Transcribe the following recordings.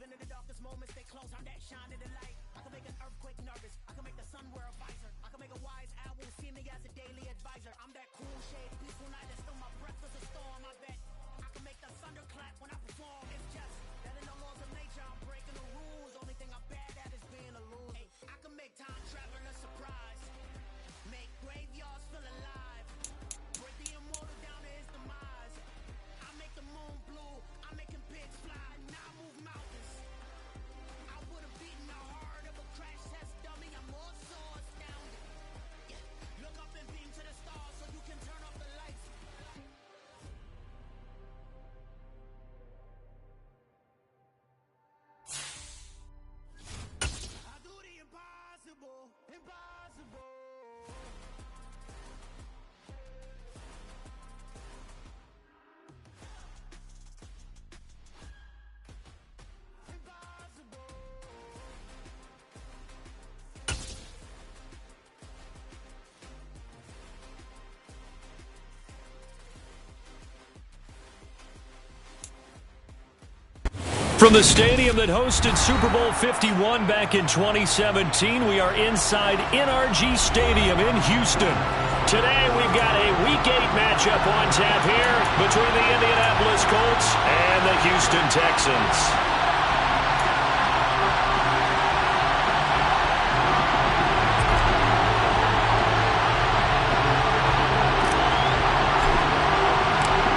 Even in the darkest moments, stay close, I'm that shine in the light. I can make an earthquake nervous, I can make the sun wear a visor. I can make a wise owl see me as a daily advisor. I'm that cool shade, peaceful night that still my breath is a storm. I bet I can make the thunder clap when I perform. It's just that in the laws of nature, I'm breaking the rules. Only thing I'm bad at is being a loser. Hey, I can make time travel a surprise, make graveyards feel alive, break the immortal down to his demise. I make the moon blue, I'm making pigs fly, now I move mountains. I would have beaten the heart of a crash test dummy. I'm more so astounded. Yeah. Look up and beam to the stars so you can turn off the lights. I do the impossible, impossible. From the stadium that hosted Super Bowl 51 back in 2017, we are inside NRG Stadium in Houston. Today we've got a Week 8 matchup on tap here between the Indianapolis Colts and the Houston Texans.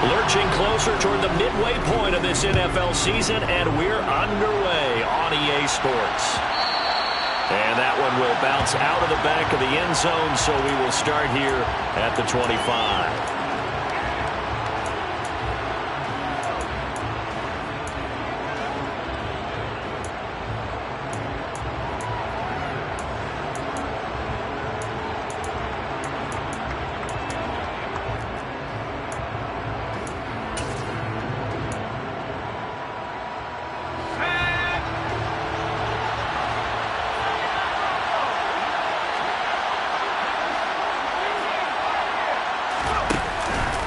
Lurching closer toward the midway point of this NFL season, and we're underway on EA Sports. And that one will bounce out of the back of the end zone, so we will start here at the 25.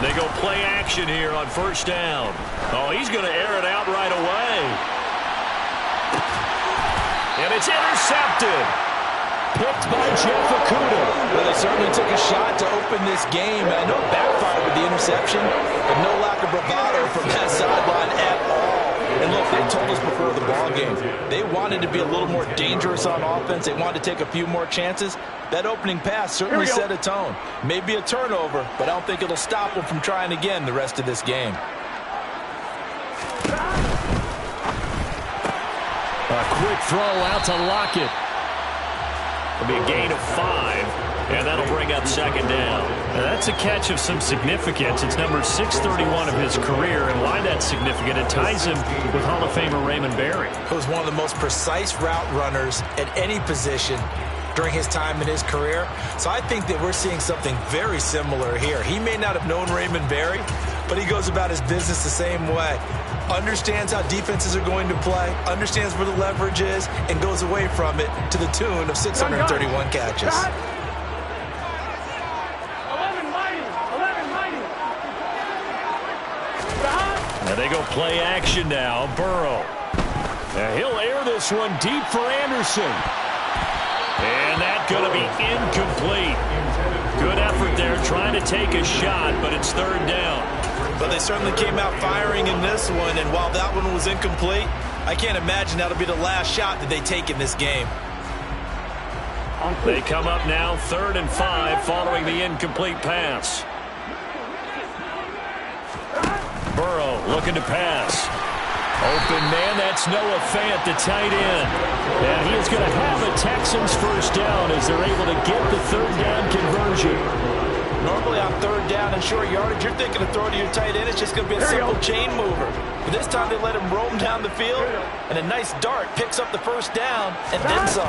They go play action here on first down. Oh, he's going to air it out right away. And it's intercepted. Picked by Jeff Okudah. Well, they certainly took a shot to open this game. I know it backfired with the interception, but no lack of bravado from that sideline at all. And look, they told us before the ball game, they wanted to be a little more dangerous on offense. They wanted to take a few more chances. That opening pass certainly set a tone. Maybe a turnover, but I don't think it'll stop them from trying again the rest of this game. A quick throw out to Lockett. It'll be a gain of 5, and that'll bring up second down. Now that's a catch of some significance. It's number 631 of his career, and why that's significant, it ties him with Hall of Famer Raymond Berry. He was one of the most precise route runners at any position during his time in his career. So I think that we're seeing something very similar here. He may not have known Raymond Berry, but he goes about his business the same way. Understands how defenses are going to play, understands where the leverage is, and goes away from it to the tune of 631 catches. Now they go play action now. Burrow. Now he'll air this one deep for Anderson. And that's going to be incomplete. Good effort there trying to take a shot, but it's third down. But they certainly came out firing in this one, and while that one was incomplete, I can't imagine that'll be the last shot that they take in this game. They come up now 3rd and 5 following the incomplete pass. Burrow looking to pass. Open man, that's Noah Fant, the tight end. And he is going to have a Texans first down as they're able to get the third down conversion. Normally on third down and short yardage, you're thinking of throwing to your tight end. It's just going to be a simple chain mover. But this time they let him roam down the field, and a nice dart picks up the first down and then some.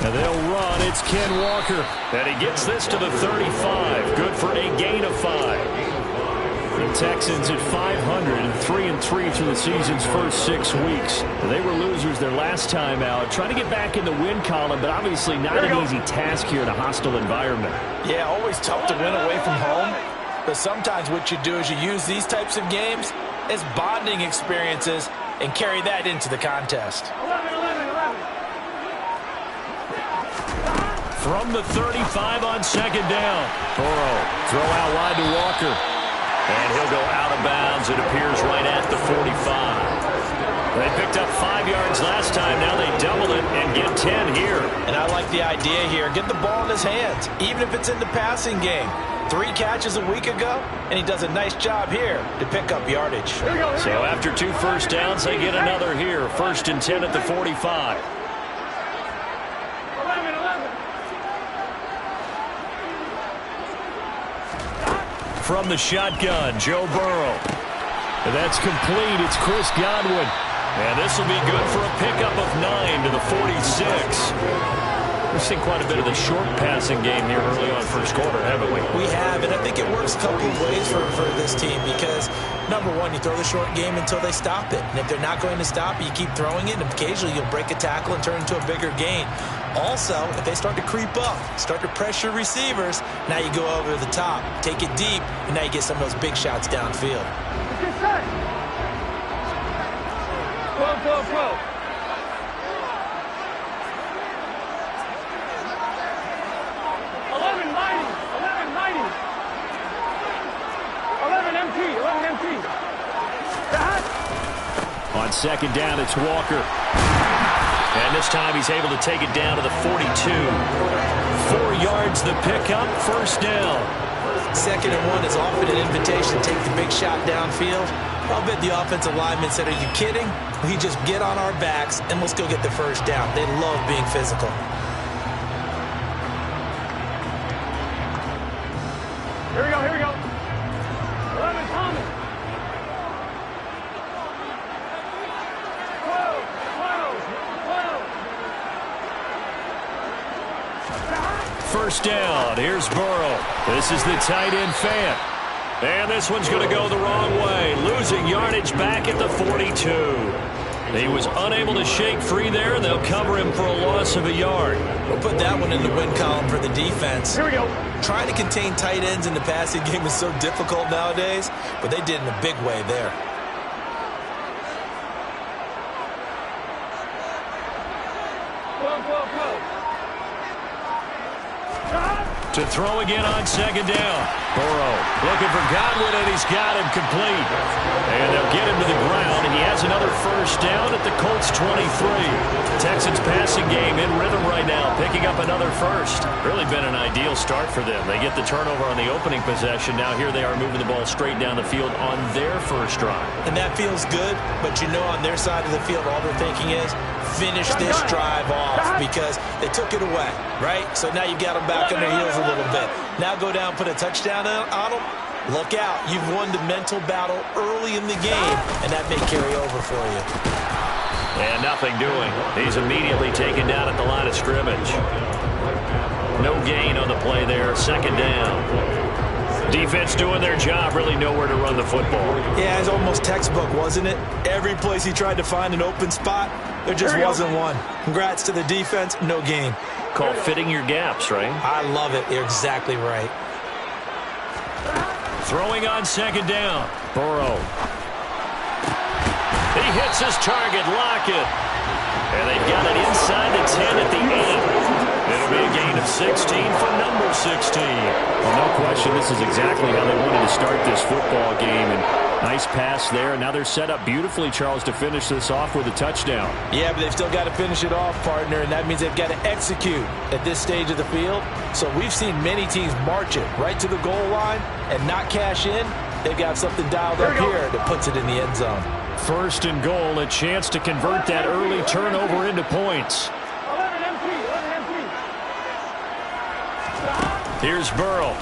And they'll run. It's Ken Walker. And he gets this to the 35. Good for a gain of 5. The Texans at 500 and 3-3 through the season's first 6 weeks. They were losers their last time out. Trying to get back in the win column, but obviously not an easy task here in a hostile environment. Yeah, always tough to win away from home. But sometimes what you do is you use these types of games as bonding experiences and carry that into the contest. 11. From the 35 on second down. Burrow, throw out wide to Walker. And he'll go out of bounds. It appears right at the 45. They picked up 5 yards last time. Now they double it and get 10 here. And I like the idea here. Get the ball in his hands, even if it's in the passing game. 3 catches a week ago, and he does a nice job here to pick up yardage. So after 2 first downs, they get another here. 1st and 10 at the 45. 11. From the shotgun, Joe Burrow. And that's complete. It's Chris Godwin. And this will be good for a pickup of 9 to the 46. We've seen quite a bit of the short passing game here early on first quarter, haven't we? We have, and I think it works a couple of ways for this team because, number one, you throw the short game until they stop it. And if they're not going to stop it, you keep throwing it, and occasionally you'll break a tackle and turn into a bigger gain. Also, if they start to creep up, start to pressure receivers, now you go over the top, take it deep, and now you get some of those big shots downfield. Go. 11 empty. On second down, it's Walker. And this time he's able to take it down to the 42. 4 yards the pickup, 1st down. 2nd and 1 is often an invitation to take the big shot downfield. I'll bet the offensive lineman said, "Are you kidding? We just get on our backs and let's go get the 1st down." They love being physical. Here we go. 11 Thomas. 12. 1st down. Here's Burrow. This is the tight end Fant. And this one's going to go the wrong way. Losing yardage back at the 42. He was unable to shake free there, and they'll cover him for a loss of a yard. We'll put that one in the win column for the defense. Here we go. Trying to contain tight ends in the passing game is so difficult nowadays, but they did in a big way there. To throw again on second down. Burrow looking for Godwin, and he's got him complete. And they'll get him to the ground, and he has another 1st down at the Colts 23. Texans passing game in rhythm right now, picking up another 1st. Really been an ideal start for them. They get the turnover on the opening possession. Now here they are moving the ball straight down the field on their 1st drive. And that feels good, but you know on their side of the field all they're thinking is, finish this drive off because they took it away, right? So now you got them back on their heels a little bit. Now go down, put a touchdown on them. Look out. You've won the mental battle early in the game, and that may carry over for you. And nothing doing. He's immediately taken down at the line of scrimmage. No gain on the play there. 2nd down. Defense doing their job, really nowhere to run the football. Yeah, it's almost textbook, wasn't it? Every place he tried to find an open spot, there just wasn't one. Congrats to the defense, no gain. Called fitting your gaps, right? I love it. You're exactly right. Throwing on second down. Burrow. He hits his target, Lockett. And they've got it inside the 10 at the 8. It'll be a gain of 16 for number 16. Well, no question, this is exactly how they wanted to start this football game. And nice pass there. Now they're set up beautifully, Charles, to finish this off with a touchdown. Yeah, but they've still got to finish it off, partner, and that means they've got to execute at this stage of the field. So we've seen many teams march it right to the goal line and not cash in. They've got something dialed up here that puts it in the end zone. 1st and goal, a chance to convert that early turnover into points. 11 empty. Here's Burrow.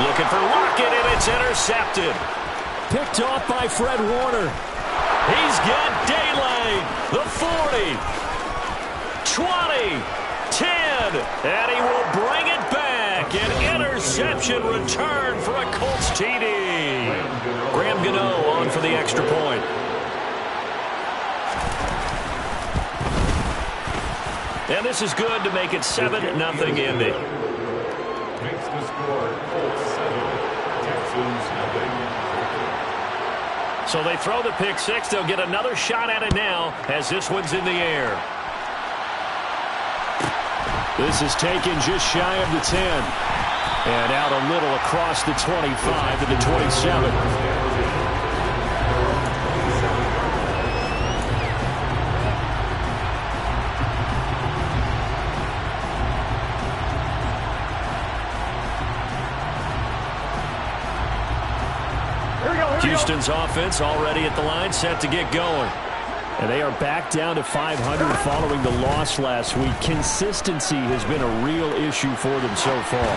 Looking for Lockett, and it's intercepted. Picked off by Fred Warner. He's got daylight. The 40. 20. 10. And he will bring it back. An interception return for a Colts TD. Graham Gano on for the extra point. And this is good to make it 7-0 Indy. Makes the score Colts 7, Texans 0. So they throw the pick six. They'll get another shot at it now as this one's in the air. This is taken just shy of the 10. And out a little across the 25 to the 27. Houston's offense already at the line, set to get going. And they are back down to 500 following the loss last week. Consistency has been a real issue for them so far.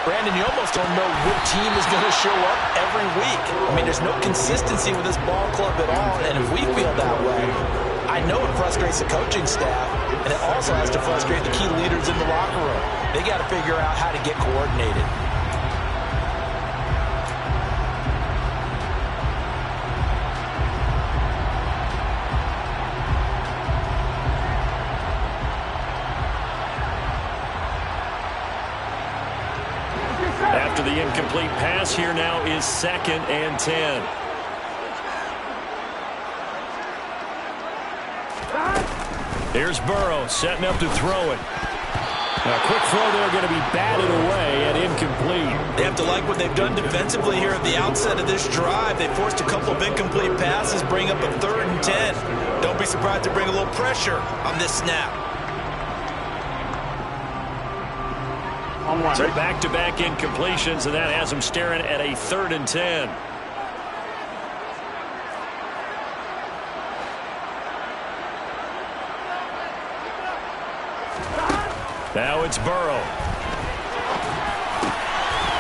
Brandon, you almost don't know what team is going to show up every week. I mean, there's no consistency with this ball club at all, and if we feel that way, I know it frustrates the coaching staff, and it also has to frustrate the key leaders in the locker room. They got to figure out how to get coordinated. After the incomplete pass, here now is 2nd and 10. Here's Burrow setting up to throw it. A quick throw there going to be batted away and incomplete. They have to like what they've done defensively here at the outset of this drive. They forced a couple of incomplete passes, bring up a 3rd and 10. Don't be surprised to bring a little pressure on this snap. So back-to-back incompletions, and that has them staring at a 3rd and 10. Now it's Burrow.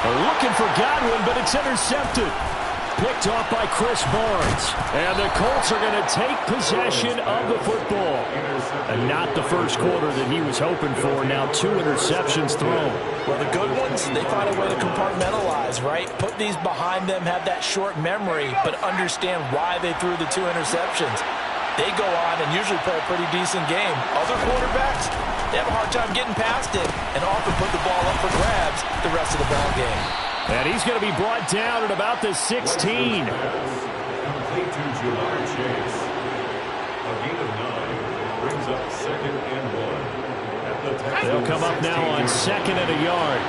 They're looking for Godwin, but it's intercepted. Picked off by Chris Barnes. And the Colts are going to take possession of the football. And not the first quarter that he was hoping for. Now 2 interceptions thrown. Well, the good ones, they find a way to compartmentalize, right? Put these behind them, have that short memory, but understand why they threw the 2 interceptions. They go on and usually play a pretty decent game. Other quarterbacks, they have a hard time getting past it and often put the ball up for grabs the rest of the ball game. And he's going to be brought down at about the 16. Complete to Jamar Chase. A gain of 9 brings up 2nd and 1. At the Texans, they'll come up now on 2nd and a yard.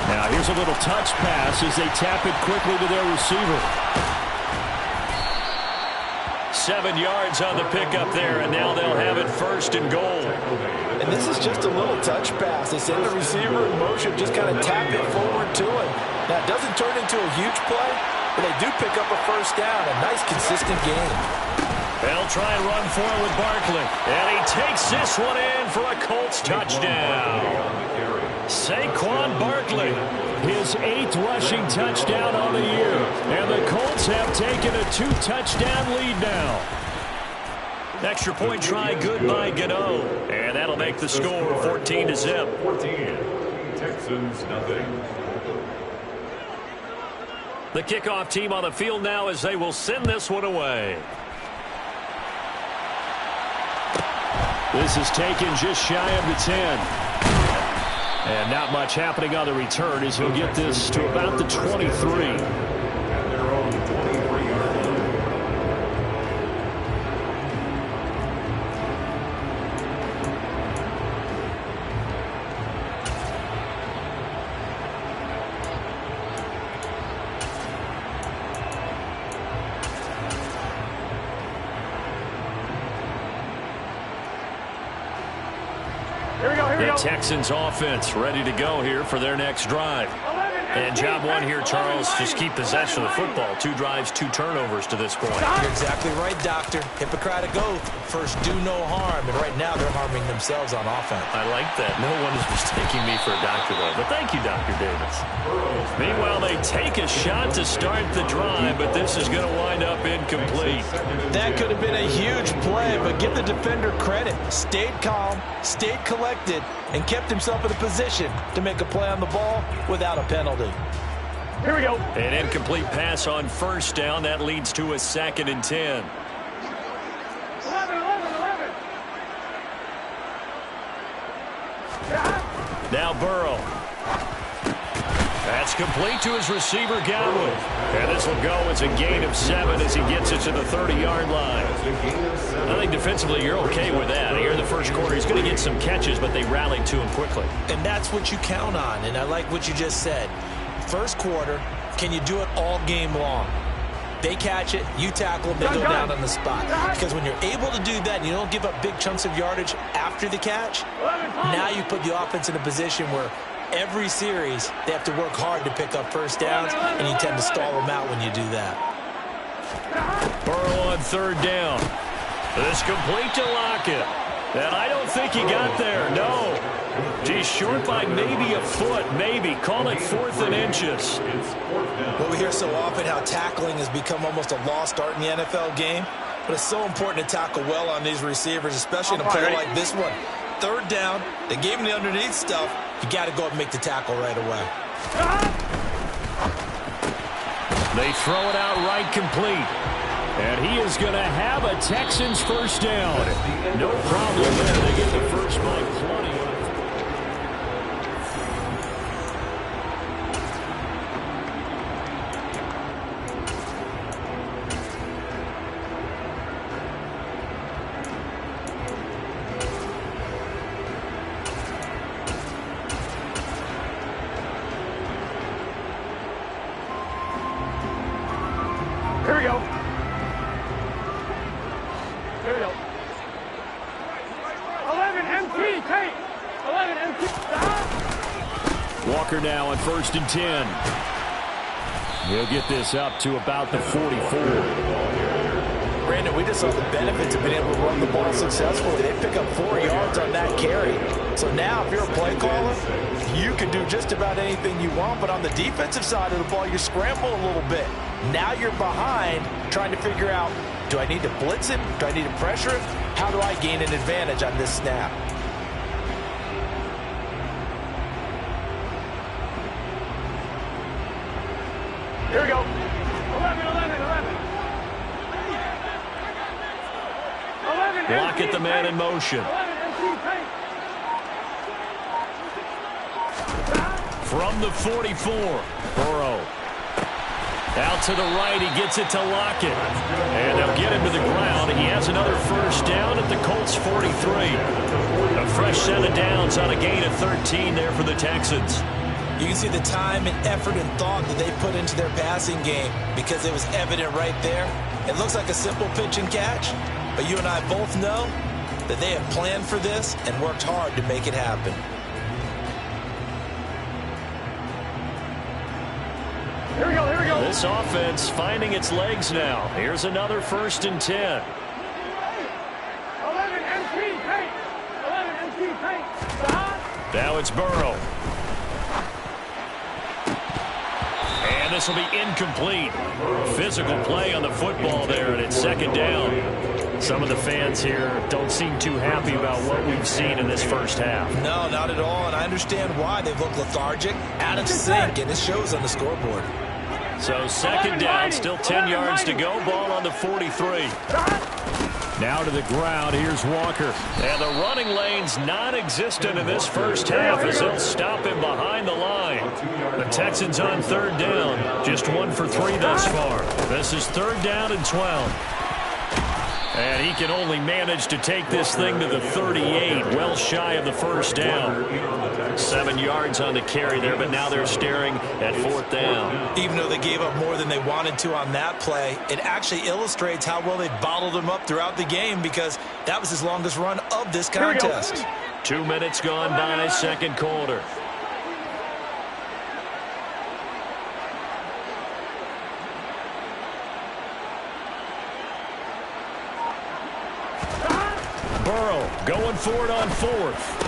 Now here's a little touch pass as they tap it quickly to their receiver. 7 yards on the pickup there, and now they'll have it 1st and goal. And this is just a little touch pass. They send the receiver in motion, just kind of tap it forward to him. Now, it doesn't turn into a huge play, but they do pick up a 1st down. A nice, consistent game. They'll try and run for it with Barkley. And he takes this one in for a Colts touchdown. Saquon Barkley, his 8th rushing touchdown on the year. And the Colts have taken a 2-touchdown lead now. Extra point try good by Gano. And that'll make the score 14-0. 14. Texans nothing. The kickoff team on the field now as they will send this one away. This is taken just shy of the 10. And not much happening on the return as he'll get this to about the 23. At their own 23-yard line. The Texans offense ready to go here for their next drive. And job one here, Charles, just keep possession of the football. 2 drives, 2 turnovers to this point. You're exactly right, Doctor. Hippocratic oath. First, do no harm. And right now, they're harming themselves on offense. I like that. No one is mistaking me for a doctor, though. But thank you, Dr. Davis. Meanwhile, they take a shot to start the drive, but this is going to wind up incomplete. That could have been a huge play, but give the defender credit. Stayed calm, stayed collected, and kept himself in a position to make a play on the ball without a penalty. Here we go. An incomplete pass on 1st down. That leads to a 2nd and 10. 11. Now Burrow. That's complete to his receiver, Godwin. And this will go as a gain of 7 as he gets it to the 30-yard line. I think defensively you're okay with that. Here in the first quarter, he's going to get some catches, but they rallied to him quickly. And that's what you count on, and I like what you just said. First quarter, can you do it all game long? They catch it, you tackle them, they go down on the spot. Because when you're able to do that and you don't give up big chunks of yardage after the catch, now you put the offense in a position where every series they have to work hard to pick up first downs, and you tend to stall them out when you do that. Burrow on third down. This complete to Lockett. And I don't think he got there, no. He's short by maybe a foot, maybe. Call it 4th and inches. Well, we hear so often how tackling has become almost a lost art in the NFL game. But it's so important to tackle well on these receivers, especially in a play like this one. Third down, they gave him the underneath stuff. You got to go up and make the tackle right away. They throw it out right complete. And he is going to have a Texans first down. No problem there. They get the first by plenty. Here we go. Here we go. 11 MT, Tate. 11 MT. Stop. Walker now on 1st and 10. He'll get this up to about the 44. Brandon, we just saw the benefits of being able to run the ball successfully. They pick up 4 yards on that carry. So now if you're a play caller, you can do just about anything you want. But on the defensive side of the ball, you scramble a little bit. Now you're behind trying to figure out, do I need to blitz him? Do I need to pressure him? How do I gain an advantage on this snap? Here we go. 11, 11, 11. 11 Lock at the man in motion. 11 MT, Tate. From the 44, Burrow. Out to the right, he gets it to Lockett. And they'll get him to the ground. He has another first down at the Colts 43. A fresh set of downs on a gain of 13 there for the Texans. You can see the time and effort and thought that they put into their passing game because it was evident right there. It looks like a simple pitch and catch, but you and I both know that they have planned for this and worked hard to make it happen. Here we go, here we go. This offense finding its legs now. Here's another 1st and 10. 11 MT, Tate. 11 MT, Tate. Stop. Now it's Burrow. And this will be incomplete. Physical play on the football there, and it's 2nd down. Some of the fans here don't seem too happy about what we've seen in this first half. No, not at all, and I understand why. They've looked lethargic, out of sync, and it shows on the scoreboard. So 2nd down, still 10 yards to go. Ball on the 43. Now to the ground. Here's Walker. And the running lane's non-existent in this first half as they'll stop him behind the line. The Texans on 3rd down. Just 1 for 3 thus far. This is 3rd down and 12. And he can only manage to take this thing to the 38, well shy of the first down. 7 yards on the carry there, but now they're staring at 4th down. Even though they gave up more than they wanted to on that play, it actually illustrates how well they bottled him up throughout the game because that was his longest run of this contest. 2 minutes gone by, 2nd quarter. Burrow going for it on 4th.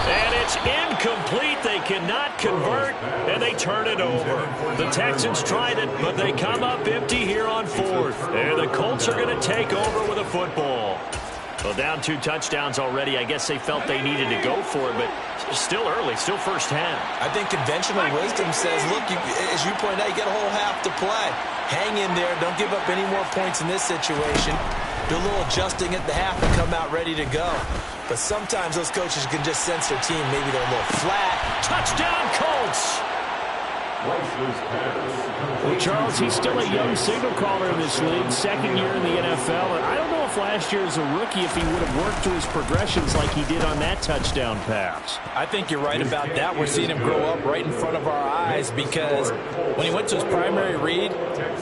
And it's incomplete. They cannot convert, and they turn it over. The Texans tried it, but they come up empty here on 4th. And the Colts are going to take over with a football. Well, down 2 touchdowns already. I guess they felt they needed to go for it, but still early, still first half. I think conventional wisdom says, look, as you point out, you got a whole half to play. Hang in there. Don't give up any more points in this situation. Do a little adjusting at the half and come out ready to go. But sometimes those coaches can just sense their team. Maybe they're a little flat. Touchdown, Colts! Well, Charles, he's still a young signal caller in this league, second year in the NFL. And I don't know if last year as a rookie, if he would have worked through his progressions like he did on that touchdown pass. I think you're right about that. We're seeing him grow up right in front of our eyes because when he went to his primary read,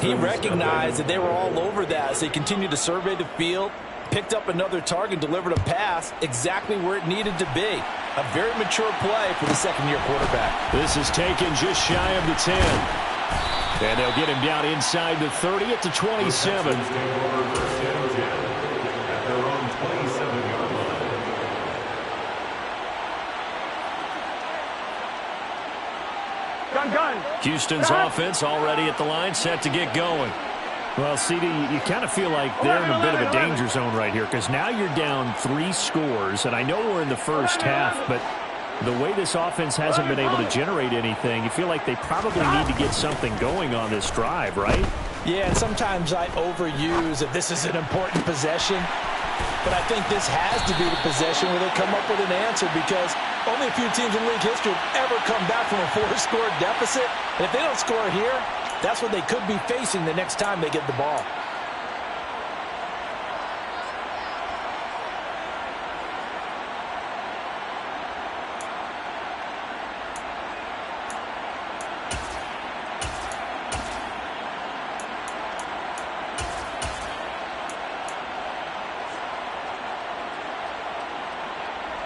he recognized that they were all over that. So he continued to survey the field, picked up another target, delivered a pass exactly where it needed to be. A very mature play for the second-year quarterback. This is taken just shy of the 10. And they'll get him down inside the 30 at the 27. Houston's offense already at the line, set to get going. Well, CD, you kind of feel like they're in a bit of a danger zone right here because now you're down 3 scores, and I know we're in the first half, but the way this offense hasn't been able to generate anything, you feel like they probably need to get something going on this drive, right? Yeah, and sometimes I overuse that this is an important possession, but I think this has to be the possession where they come up with an answer because only a few teams in league history have ever come back from a 4-score deficit, and if they don't score here, that's what they could be facing the next time they get the ball.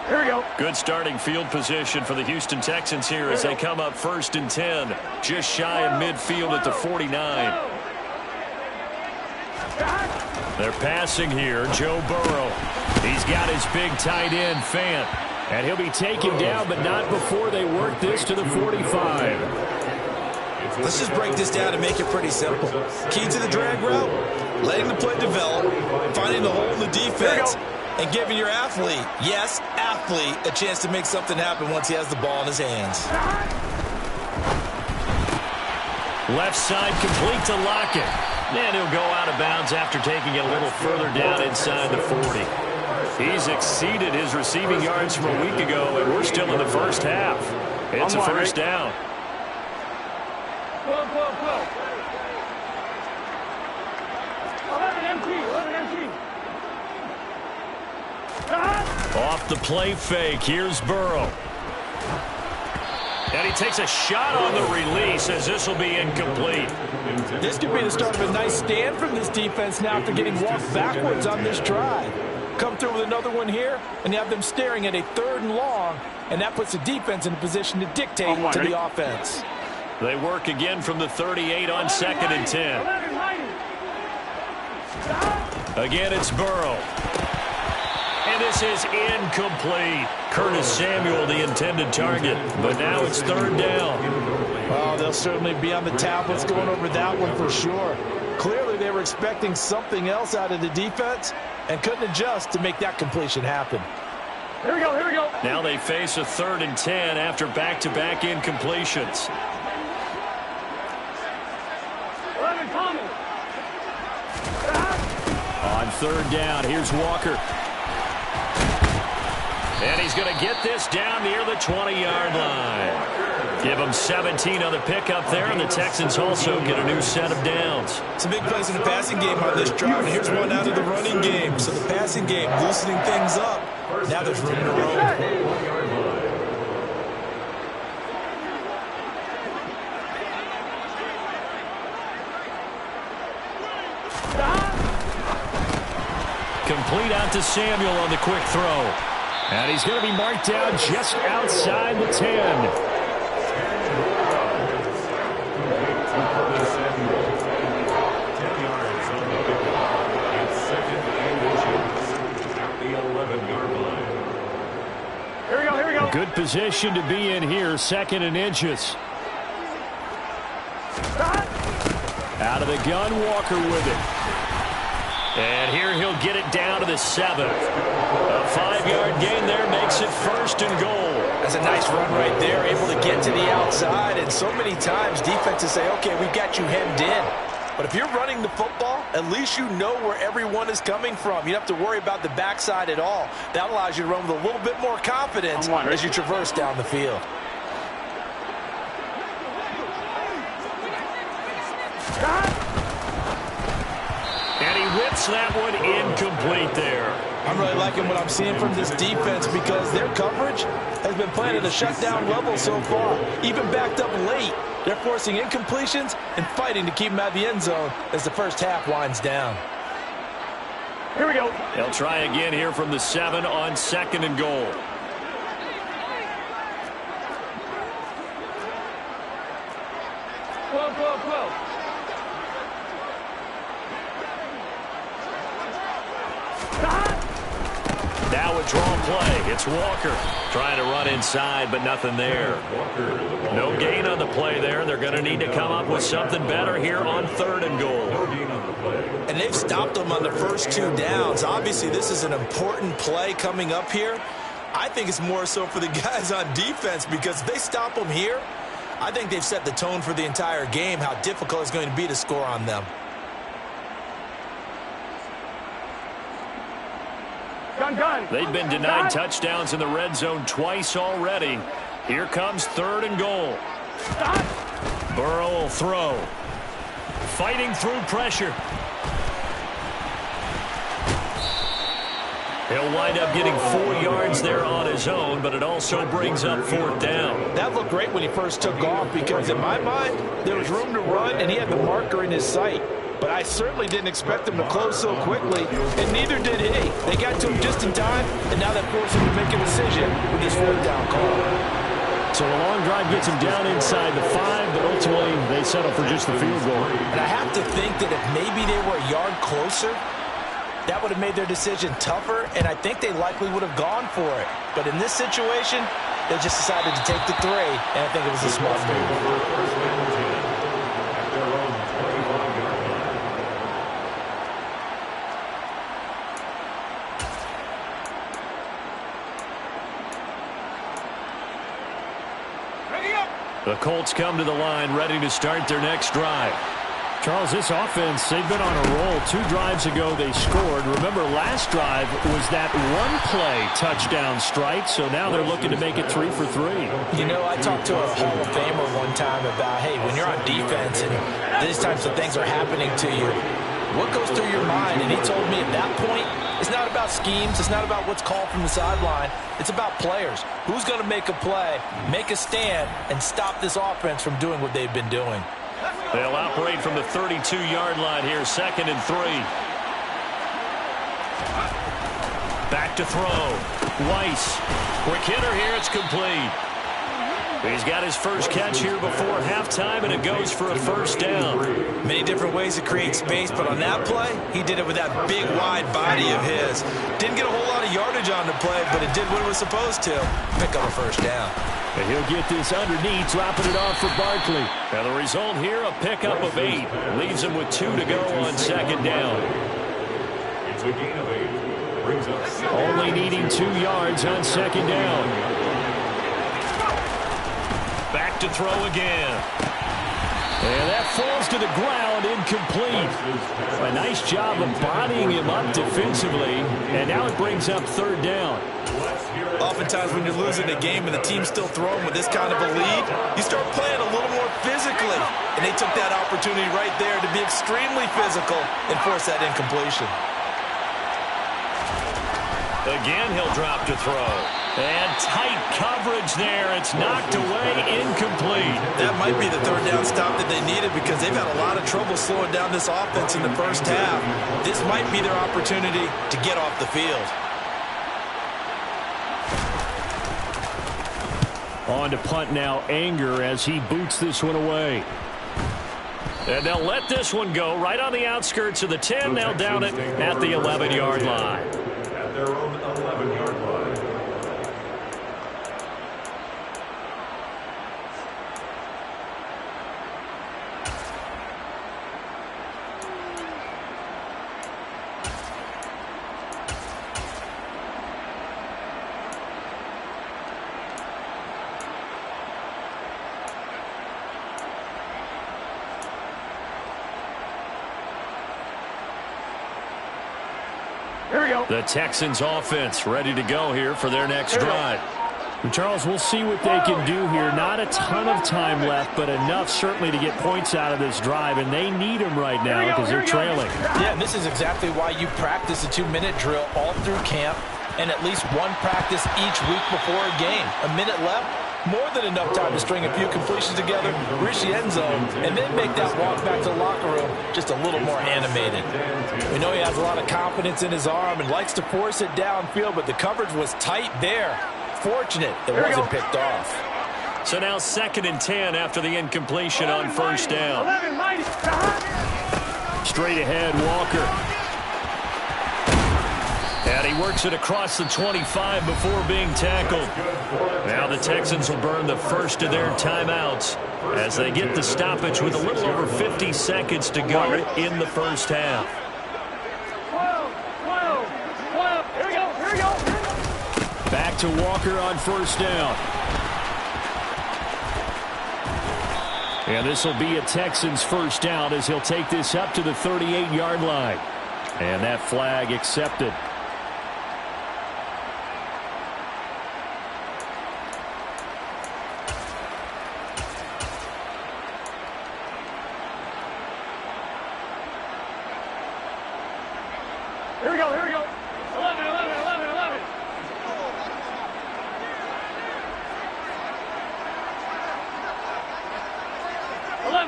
Here we go. Good starting field position for the Houston Texans here as they come up 1st and 10. Just shy of midfield at the 49. They're passing here. Joe Burrow. He's got his big tight end, Fant. And he'll be taken down, but not before they work this to the 45. Let's just break this down and make it pretty simple. Key to the drag route, letting the play develop, finding the hole in the defense, and giving your athlete, yes, athlete, a chance to make something happen once he has the ball in his hands. Left side complete to Lockett. And he'll go out of bounds after taking it a little further down inside the 40. He's exceeded his receiving yards from a week ago, and we're still in the first half. It's a first down. 12. 11 empty. Off the play fake, here's Burrow. And he takes a shot on the release as this will be incomplete. This could be the start of a nice stand from this defense now after getting walked backwards on this drive. Come through with another one here, and you have them staring at a 3rd and long, and that puts the defense in a position to dictate to the offense. They work again from the 38 on 2nd and 10. Again, it's Burrow. And this is incomplete. Curtis Samuel, the intended target. But now it's 3rd down. Oh, they'll certainly be on the tablets going over that one for sure. Clearly, they were expecting something else out of the defense and couldn't adjust to make that completion happen. Here we go. Now they face a 3rd and 10 after back-to-back incompletions. 11 Thomas. On 3rd down, here's Walker. And he's going to get this down near the 20-yard line. Give him 17 on the pickup there, and the Texans also get a new set of downs. Some big plays in the passing game on this drive, and here's one out of the running game. So the passing game loosening things up. Now there's room to roam. Complete out to Samuel on the quick throw. And he's going to be marked down just outside the 10. Here we go. Good position to be in here, 2nd and inches. Out of the gun, Walker with it. And here he'll get it down to the 7. A 5-yard gain there makes it 1st and goal. That's a nice run right there, able to get to the outside. And so many times defenses say, okay, we got you hemmed in. But if you're running the football, at least you know where everyone is coming from. You don't have to worry about the backside at all. That allows you to run with a little bit more confidence as you traverse down the field. that one incomplete there. I'm really liking what I'm seeing from this defense because their coverage has been playing at a shutdown level so far. Even backed up late, they're forcing incompletions and fighting to keep them out of the end zone as the first half winds down. Here we go. They'll try again here from the 7 on 2nd and goal. Now a draw play. It's Walker trying to run inside, but nothing there. No gain on the play there. They're going to need to come up with something better here on 3rd and goal. And they've stopped them on the first 2 downs. Obviously, this is an important play coming up here. I think it's more so for the guys on defense because if they stop them here, I think they've set the tone for the entire game, how difficult it's going to be to score on them. They've been denied touchdowns in the red zone twice already. Here comes 3rd and goal. Burrow will throw. Fighting through pressure. He'll wind up getting 4 yards there on his own, but it also brings up 4th down. That looked great when he first took off because in my mind, there was room to run and he had the marker in his sight. But I certainly didn't expect him to close so quickly, and neither did he. They got to him just in time, and now that forced him to make a decision with this 4th down call. So a long drive gets him down inside the 5, but ultimately they settle for just the field goal. And I have to think that if maybe they were a yard closer, that would have made their decision tougher, and I think they likely would have gone for it. But in this situation, they just decided to take the 3, and I think it was a smart move. The Colts come to the line ready to start their next drive. Charles, this offense, they've been on a roll. 2 drives ago they scored. Remember, last drive was that one-play touchdown strike, so now they're looking to make it 3 for 3. You know, I talked to a Hall of Famer one time about, hey, when you're on defense and these types of things are happening to you, what goes through your mind? And he told me at that point, it's not about schemes. It's not about what's called from the sideline. It's about players. Who's going to make a play, make a stand, and stop this offense from doing what they've been doing? They'll operate from the 32-yard line here, 2nd and 3. Back to throw. Weiss. Quick hitter here. It's complete. He's got his first catch here before halftime, and it goes for a 1st down. Many different ways to create space, but on that play, he did it with that big, wide body of his. Didn't get a whole lot of yardage on the play, but it did what it was supposed to. Pick up a 1st down. And he'll get this underneath, dropping it off for Barkley. Now the result here, a pickup of 8. Leaves him with 2 to go on 2nd down. It's a gain of 8. Brings up 7. Only needing 2 yards on 2nd down. Back to throw again. And that falls to the ground, incomplete. A nice job of bodying him up defensively, and now it brings up 3rd down. Oftentimes when you're losing a game and the team's still throwing with this kind of a lead, you start playing a little more physically. And they took that opportunity right there to be extremely physical and force that incompletion. Again, he'll drop to throw. And tight coverage there. It's knocked away, incomplete. That might be the 3rd down stop that they needed because they've had a lot of trouble slowing down this offense in the first half. This might be their opportunity to get off the field. On to punt now, Anger, as he boots this one away. And they'll let this one go right on the outskirts of the 10. They'll down it at the 11-yard line. At their own 11-yard line. Here we go. The Texans offense ready to go here for their next drive. And Charles, we'll see what they can do here. Not a ton of time left, but enough certainly to get points out of this drive, and they need them right now because they're trailing. Yeah, and this is exactly why you practice a 2-minute drill all through camp and at least one practice each week before a game. A minute left, more than enough time to string a few completions together, reach the end zone, and then make that walk back to the locker room just a little more animated. We know he has a lot of confidence in his arm and likes to force it downfield, but the coverage was tight there. Fortunate it wasn't picked off. So now 2nd and 10 after the incompletion on first down. Straight ahead, Walker. And he works it across the 25 before being tackled. Now the Texans will burn the first of their timeouts as they get the stoppage with a little over 50 seconds to go in the first half. 12. Here we go. Back to Walker on first down. And this will be a Texans first down as he'll take this up to the 38-yard line. And that flag accepted. Here we go. 11.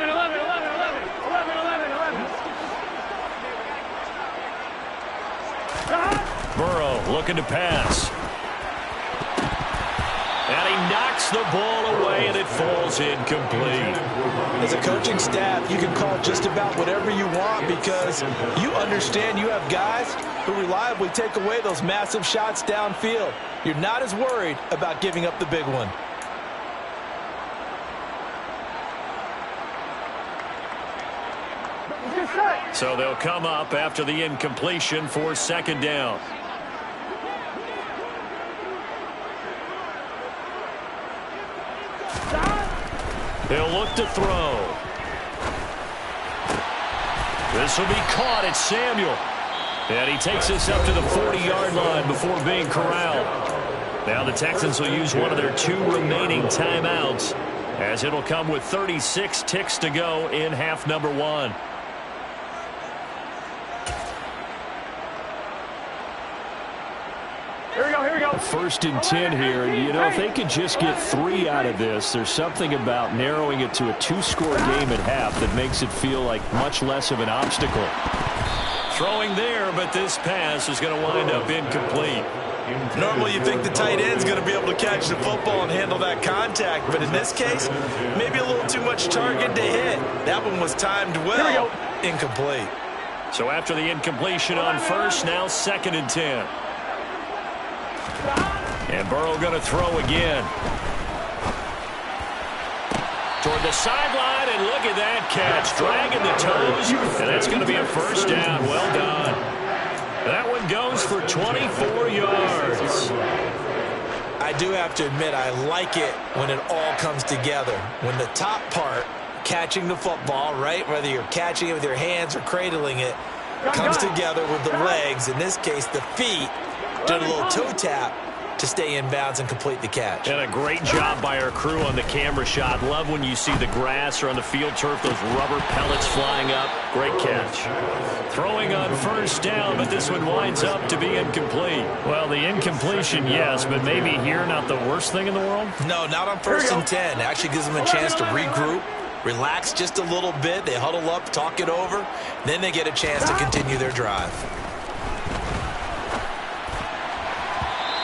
11. Burrow looking to pass. And he knocks the ball away, and it falls incomplete. As a coaching staff, you can call just about whatever you want because you understand you have guys who reliably take away those massive shots downfield. You're not as worried about giving up the big one. So they'll come up after the incompletion for 2nd down. He'll look to throw. This will be caught. It's Samuel. And he takes this up to the 40-yard line before being corralled. Now the Texans will use one of their 2 remaining timeouts as it'll come with 36 ticks to go in half number 1. Here we go. 1st and 10 here. And, you know, if they could just get 3 out of this, there's something about narrowing it to a 2-score game at half that makes it feel like much less of an obstacle. Throwing there, but this pass is going to wind up incomplete. Normally you think the tight end's going to be able to catch the football and handle that contact, but in this case, maybe a little too much target to hit. That one was timed well. Incomplete. So after the incompletion on first, now 2nd and 10. And Burrow going to throw again. Toward the sideline, and look at that catch. Dragging the toes, and that's going to be a first down. Well done. That one goes for 24 yards. I do have to admit, I like it when it all comes together. When the top part, catching the football, right, whether you're catching it with your hands or cradling it, comes together with the legs, in this case the feet, doing a little toe tap to stay in bounds and complete the catch. And a great job by our crew on the camera shot. Love when you see the grass or on the field turf, those rubber pellets flying up. Great catch. Throwing on first down, but this one winds up to be incomplete. Well, the incompletion, yes, but maybe here not the worst thing in the world? No, not on 1st and 10. It actually gives them a chance to regroup, relax just a little bit. They huddle up, talk it over. Then they get a chance to continue their drive.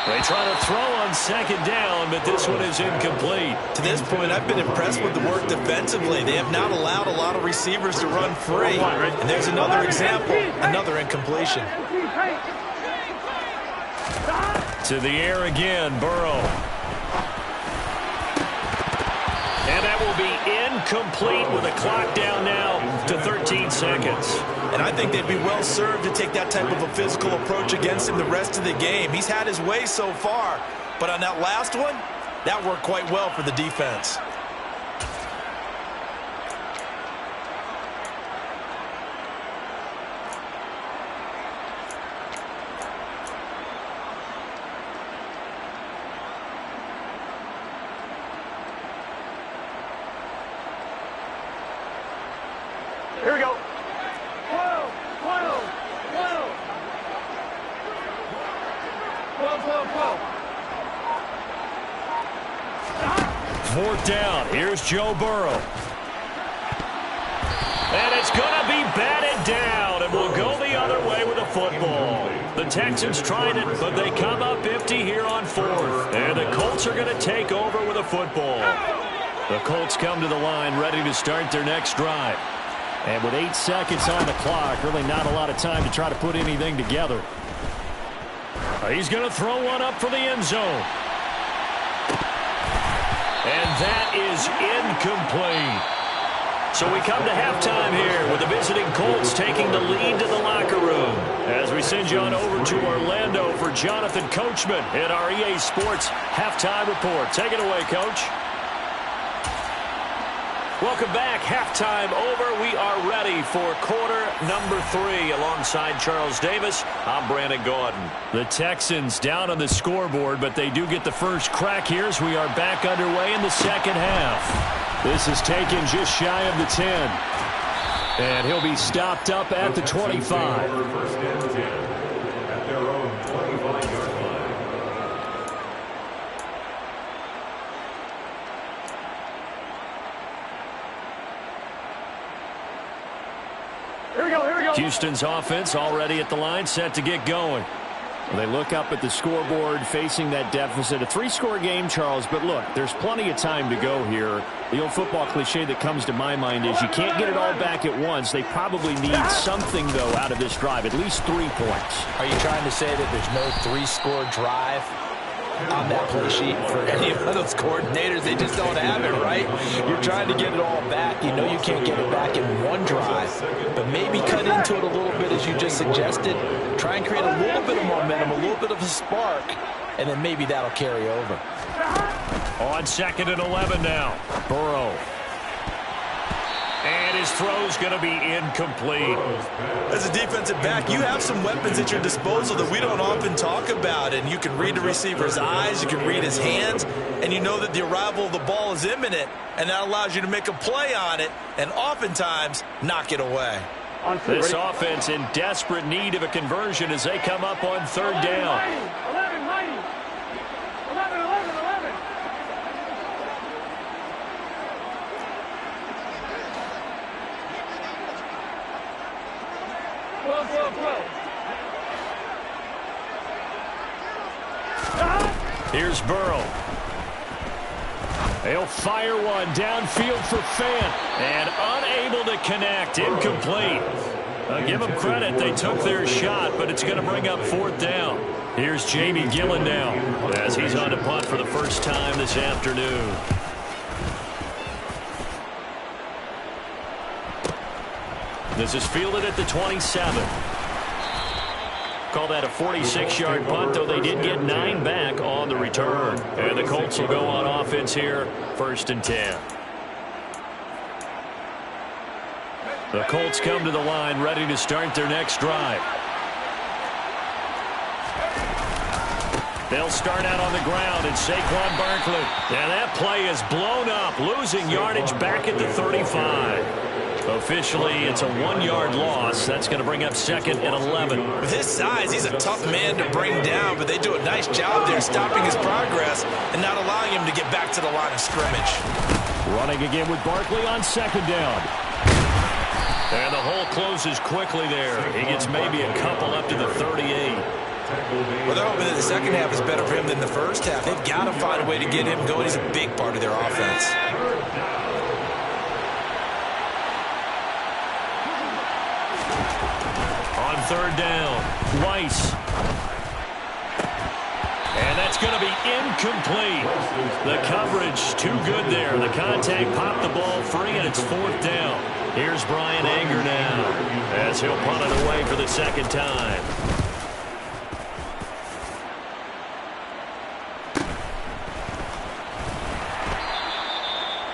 They try to throw on 2nd down, but this one is incomplete. To this point, I've been impressed with the work defensively. They have not allowed a lot of receivers to run free. And there's another example, another incompletion. To the air again, Burrow. And that will be incomplete with a clock down now to 13 seconds. And I think they'd be well served to take that type of a physical approach against him the rest of the game. He's had his way so far, but on that last one, that worked quite well for the defense. Here we go. 12, 12, 12. 12, 12, 12. Fourth down. Here's Joe Burrow. And it's going to be batted down, and we'll go the other way with the football. The Texans tried it, but they come up empty here on fourth. And the Colts are going to take over with a football. The Colts come to the line ready to start their next drive. And with 8 seconds on the clock, really not a lot of time to try to put anything together. He's going to throw one up for the end zone. And that is incomplete. So we come to halftime here with the visiting Colts taking the lead to the locker room. As we send you on over to Orlando for Jonathan Coachman in our EA Sports Halftime Report. Take it away, Coach. Welcome back. Halftime over. We are ready for quarter number 3. Alongside Charles Davis, I'm Brandon Gordon. The Texans down on the scoreboard, but they do get the first crack here as we are back underway in the second half. This is taken just shy of the 10. And he'll be stopped up at the 25. First and 10 at their own 25-yard line. Here we go, here we go. Houston's offense already at the line, set to get going. They look up at the scoreboard, facing that deficit. A 3-score game, Charles, but look, there's plenty of time to go here. The old football cliche that comes to my mind is you can't get it all back at once. They probably need something, though, out of this drive, at least 3 points. Are you trying to say that there's no 3-score drive on that play sheet for any of those coordinators? They just don't have it, right? You're trying to get it all back. You know you can't get it back in one drive, but maybe cut into it a little bit as you just suggested. Try and create a little bit of momentum, a little bit of a spark, and then maybe that'll carry over. On 2nd and 11 now. Burrow. And his throw's going to be incomplete. As a defensive back, you have some weapons at your disposal that we don't often talk about. And you can read the receiver's eyes, you can read his hands, and you know that the arrival of the ball is imminent. And that allows you to make a play on it and oftentimes knock it away. This offense in desperate need of a conversion as they come up on 3rd down. 11, 11, 11, 11. 12, 12, 12. Here's Burrow. They'll fire one downfield for Fant. And unable to connect. Incomplete. Give them credit. They took their shot, but it's going to bring up 4th down. Here's Jamie Gillen now as he's on to punt for the first time this afternoon. This is fielded at the 27. Call that a 46-yard punt, though they did get 9 back on the return. And the Colts will go on offense here, 1st and 10. The Colts come to the line ready to start their next drive. They'll start out on the ground, and Saquon Barkley. And that play is blown up, losing yardage back at the 35. Officially, it's a 1-yard loss. That's going to bring up 2nd and 11. With his size, he's a tough man to bring down, but they do a nice job there stopping his progress and not allowing him to get back to the line of scrimmage. Running again with Barkley on 2nd down. And the hole closes quickly there. He gets maybe a couple up to the 38. Well, they're hoping that the second half is better for him than the first half. They've got to find a way to get him going. He's a big part of their offense. On 3rd down, Weiss. And that's going to be incomplete. The coverage too good there. The contact popped the ball free, and it's 4th down. Here's Brian Anger now as he'll punt it away for the 2nd time.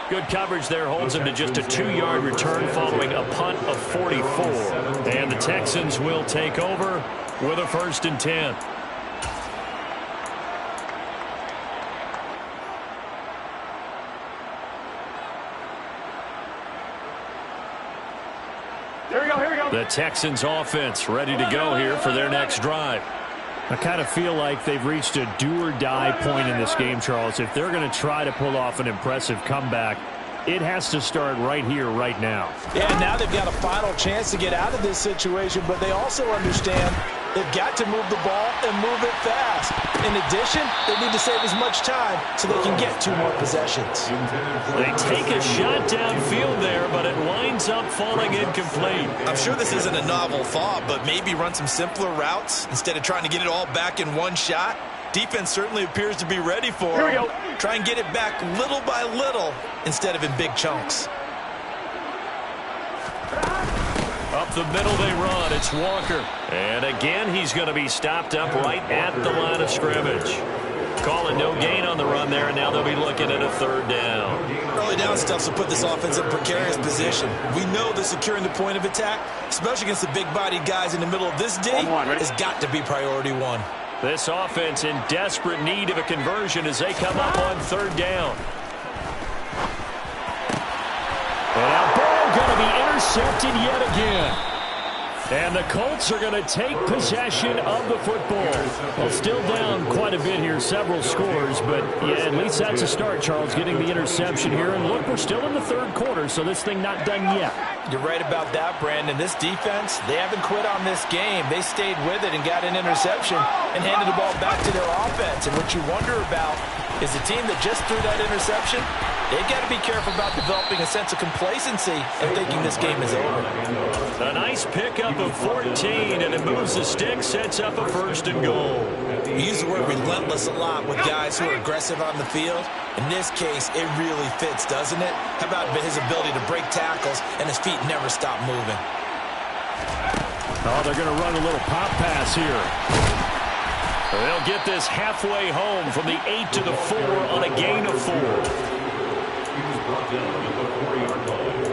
Good coverage there holds him to just a 2-yard return following a punt of 44. And the Texans will take over with a 1st and 10. The Texans offense ready to go here for their next drive. I kind of feel like they've reached a do-or-die point in this game, Charles. If they're going to try to pull off an impressive comeback, it has to start right here, right now. Yeah, now they've got a final chance to get out of this situation, but they also understand they've got to move the ball and move it fast. In addition, they need to save as much time so they can get 2 more possessions. They take a shot downfield there, but it winds up falling incomplete. I'm sure this isn't a novel thought, but maybe run some simpler routes instead of trying to get it all back in one shot. Defense certainly appears to be ready for it. Try and get it back little by little instead of in big chunks. Up the middle they run. It's Walker. And again, he's going to be stopped up right at the line of scrimmage. Calling no gain on the run there, and now they'll be looking at a 3rd down. Early down stuff will put this offense in a precarious position. We know that securing the point of attack, especially against the big-bodied guys in the middle of this day, has got to be priority 1. This offense in desperate need of a conversion as they come up on 3rd down. And now ball going to be intercepted yet again. And the Colts are going to take possession of the football. Well, still down quite a bit here, several scores, but yeah, at least that's a start, Charles, getting the interception here. And look, we're still in the 3rd quarter, so this thing not done yet. You're right about that, Brandon. This defense, they haven't quit on this game. They stayed with it and got an interception and handed the ball back to their offense. And what you wonder about is the team that just threw that interception, they've got to be careful about developing a sense of complacency and thinking this game is over. A nice pickup of 14, and it moves the stick, sets up a 1st and goal. We use the word relentless a lot with guys who are aggressive on the field. In this case, it really fits, doesn't it? How about his ability to break tackles and his feet never stop moving? Oh, they're going to run a little pop pass here. They'll get this halfway home from the 8 to the 4 on a gain of 4. He was brought down at the 4-yard line.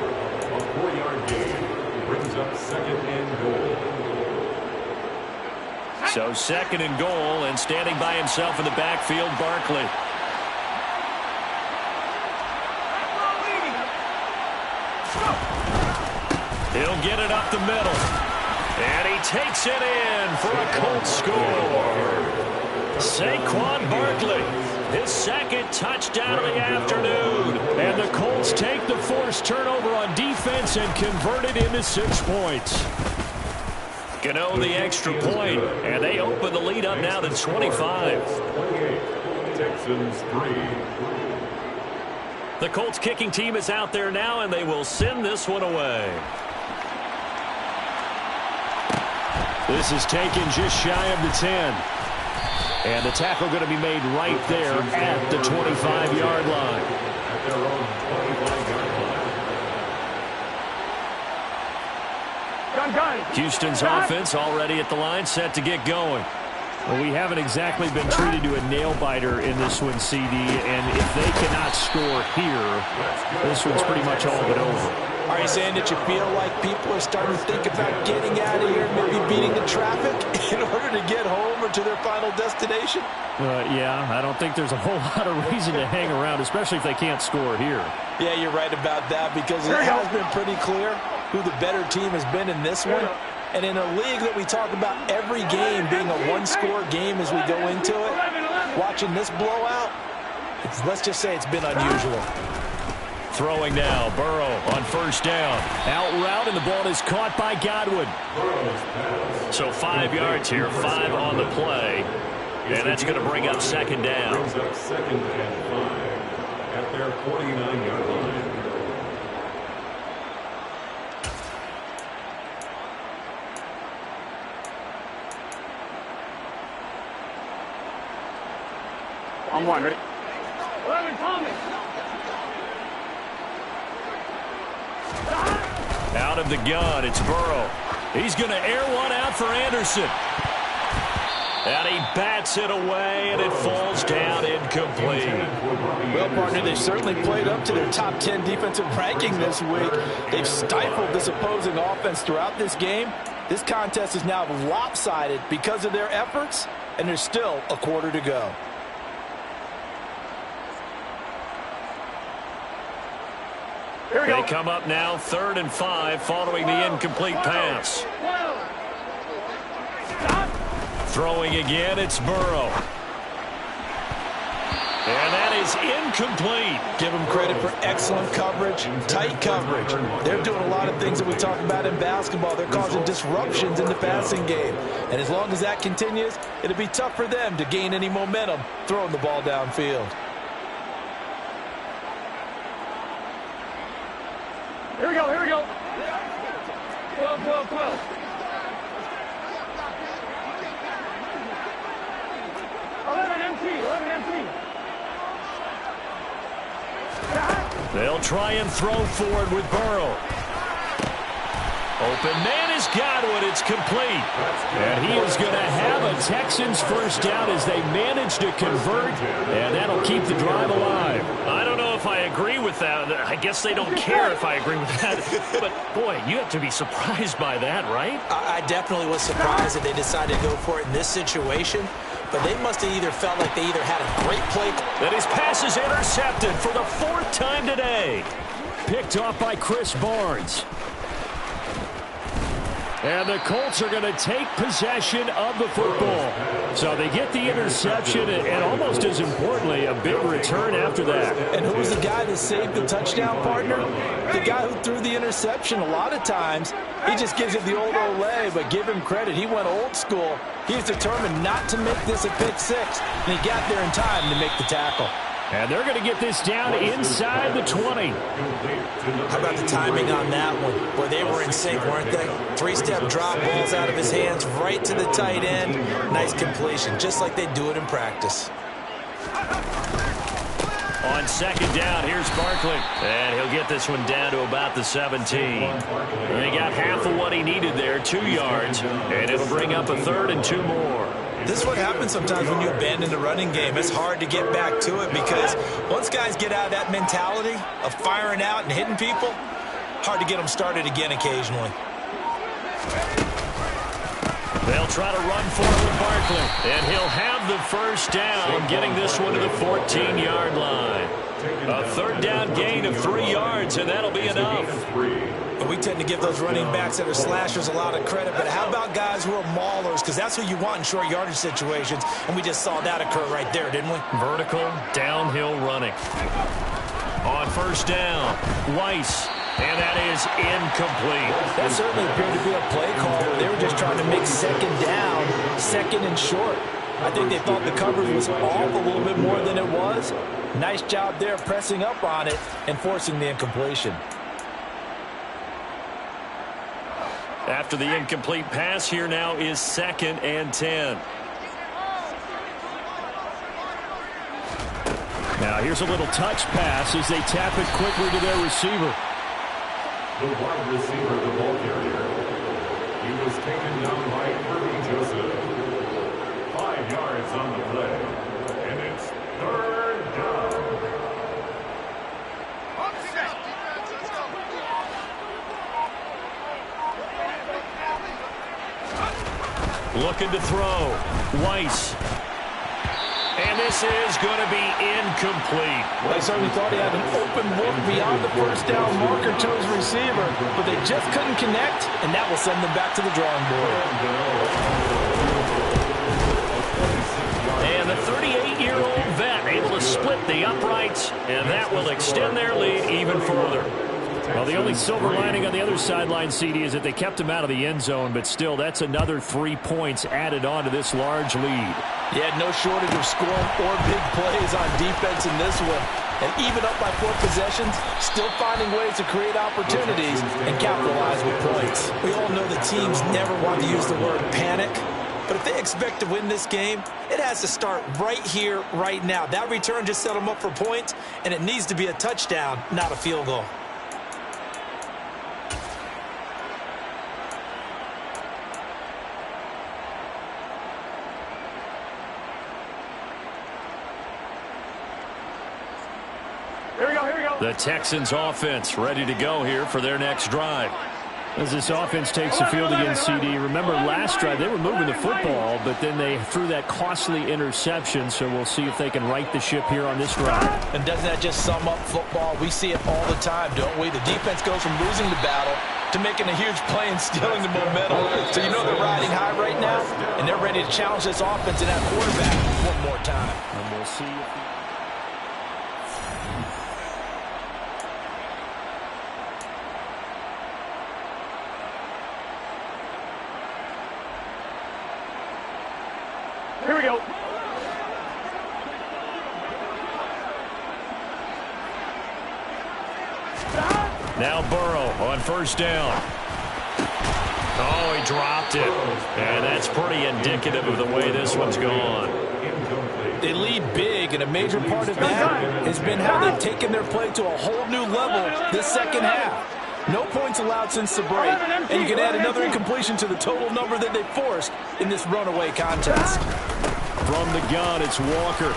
A 4-yard gain brings up 2nd and goal. So 2nd and goal, and standing by himself in the backfield, Barkley. He'll get it up the middle. And he takes it in for a Colts score. Saquon Barkley, his 2nd touchdown of the afternoon. And the Colts take the forced turnover on defense and convert it into 6 points. Gano the extra point, and they open the lead up now to 25. 28, Texans 3. The Colts kicking team is out there now, and they will send this one away. This is taken just shy of the 10. And the tackle going to be made right there at the 25-yard line. At their own 25-yard line. Houston's offense already at the line, set to get going. Well, we haven't exactly been treated to a nail-biter in this one, CD, and if they cannot score here, this one's pretty much all but over. Are you saying that you feel like people are starting to think about getting out of here, maybe beating the traffic in order to get home or to their final destination? Yeah, I don't think there's a whole lot of reason to hang around, especially if they can't score here. Yeah, you're right about that because it has been pretty clear who the better team has been in this one. And in a league that we talk about every game being a one-score game as we go into it, watching this blowout, let's just say it's been unusual. Throwing now, Burrow on 1st down. Out route, and the ball is caught by Godwin. So 5 yards here, 5 on the play. And that's going to bring up 2nd down. Brings up 2nd and 5 at their 49-yard line. I'm one, ready? 11, Thomas. Out of the gun, it's Burrow. He's going to air one out for Anderson. And he bats it away, and it falls down incomplete. Well, partner, they've certainly played up to their top 10 defensive ranking this week. They've stifled this opposing offense throughout this game. This contest is now lopsided because of their efforts, and there's still a quarter to go. They come up now 3rd and 5 following the incomplete pass. Throwing again, it's Burrow. And that is incomplete. Give them credit for excellent coverage, tight coverage. They're doing a lot of things that we talk about in basketball. They're causing disruptions in the passing game. And as long as that continues, it'll be tough for them to gain any momentum throwing the ball downfield. Here we go, here we go. 12, 12, 12. 11 MT, 11 MT. They'll try and throw forward with Burrow. Open man has got it. It's complete. And he is going to have a Texans first down as they manage to convert, and that'll keep the drive alive. I don't know if I agree with that. I guess they don't care if I agree with that. But, boy, you have to be surprised by that, right? I definitely was surprised that they decided to go for it in this situation. But they must have either felt like they either had a great play. That his pass is intercepted for the 4th time today. Picked off by Chris Barnes. And the Colts are going to take possession of the football. So they get the interception and almost as importantly, a big return after that. And who was the guy that saved the touchdown, partner? The guy who threw the interception. A lot of times, he just gives it the old Olay, but give him credit. He went old school. He's determined not to make this a pick six, and he got there in time to make the tackle. And they're going to get this down inside the 20. How about the timing on that one? Where they were in sync, weren't they? 3-step drop, balls out of his hands, right to the tight end. Nice completion, just like they do it in practice. On 2nd down, here's Barkley. And he'll get this one down to about the 17. And he got half of what he needed there, 2 yards. And it'll bring up a 3rd and 2 more. This is what happens sometimes when you abandon the running game. It's hard to get back to it because once guys get out of that mentality of firing out and hitting people, hard to get them started again occasionally. They'll try to run for it with Barkley. And he'll have the first down, getting this one to the 14-yard line. A 3rd down gain of 3 yards, and that'll be enough. We tend to give those running backs that are slashers a lot of credit, but how about guys who are maulers? Because that's who you want in short yardage situations, and we just saw that occur right there, didn't we? Vertical, downhill running. On 1st down, Weiss, and that is incomplete. That certainly appeared to be a play call where they were just trying to make 2nd down, 2nd and short. I think they thought the coverage was off a little bit more than it was. Nice job there pressing up on it and forcing the incompletion. After the incomplete pass, here now is 2nd and 10. Now here's a little touch pass as they tap it quickly to their receiver. The wide receiver, the ball carrier. He was taken down by Kirby Joseph. 5 yards on the play. And it's 3rd down. Looking to throw. Weiss. And this is going to be incomplete. Well, I certainly thought he had an open look beyond the 1st down marker to his receiver, but they just couldn't connect, and that will send them back to the drawing board. And the 38-year-old vet able to split the uprights, and that will extend their lead even further. Well, the only silver lining on the other sideline, CD, is that they kept him out of the end zone, but still, that's another 3 points added on to this large lead. Yeah, no shortage of scoring or big plays on defense in this one. And even up by 4 possessions, still finding ways to create opportunities and capitalize with points. We all know the teams never want to use the word panic, but if they expect to win this game, it has to start right here, right now. That return just set them up for points, and it needs to be a touchdown, not a field goal. Here we go, here we go. The Texans offense ready to go here for their next drive. As this offense takes the field against CD, remember last drive they were moving the football, but then they threw that costly interception, so we'll see if they can right the ship here on this drive. And doesn't that just sum up football? We see it all the time, don't we? The defense goes from losing the battle to making a huge play and stealing the momentum. So you know they're riding high right now, and they're ready to challenge this offense and that quarterback one more time. And we'll see if Here we go. now Burrow on first down. Oh, he dropped it. And that's pretty indicative of the way this one's gone. They lead big, and a major part of that has been how they've taken their play to a whole new level this second half. No points allowed since the break, and you can add another incompletion to the total number that they forced in this runaway contest. From the gun, it's Walker.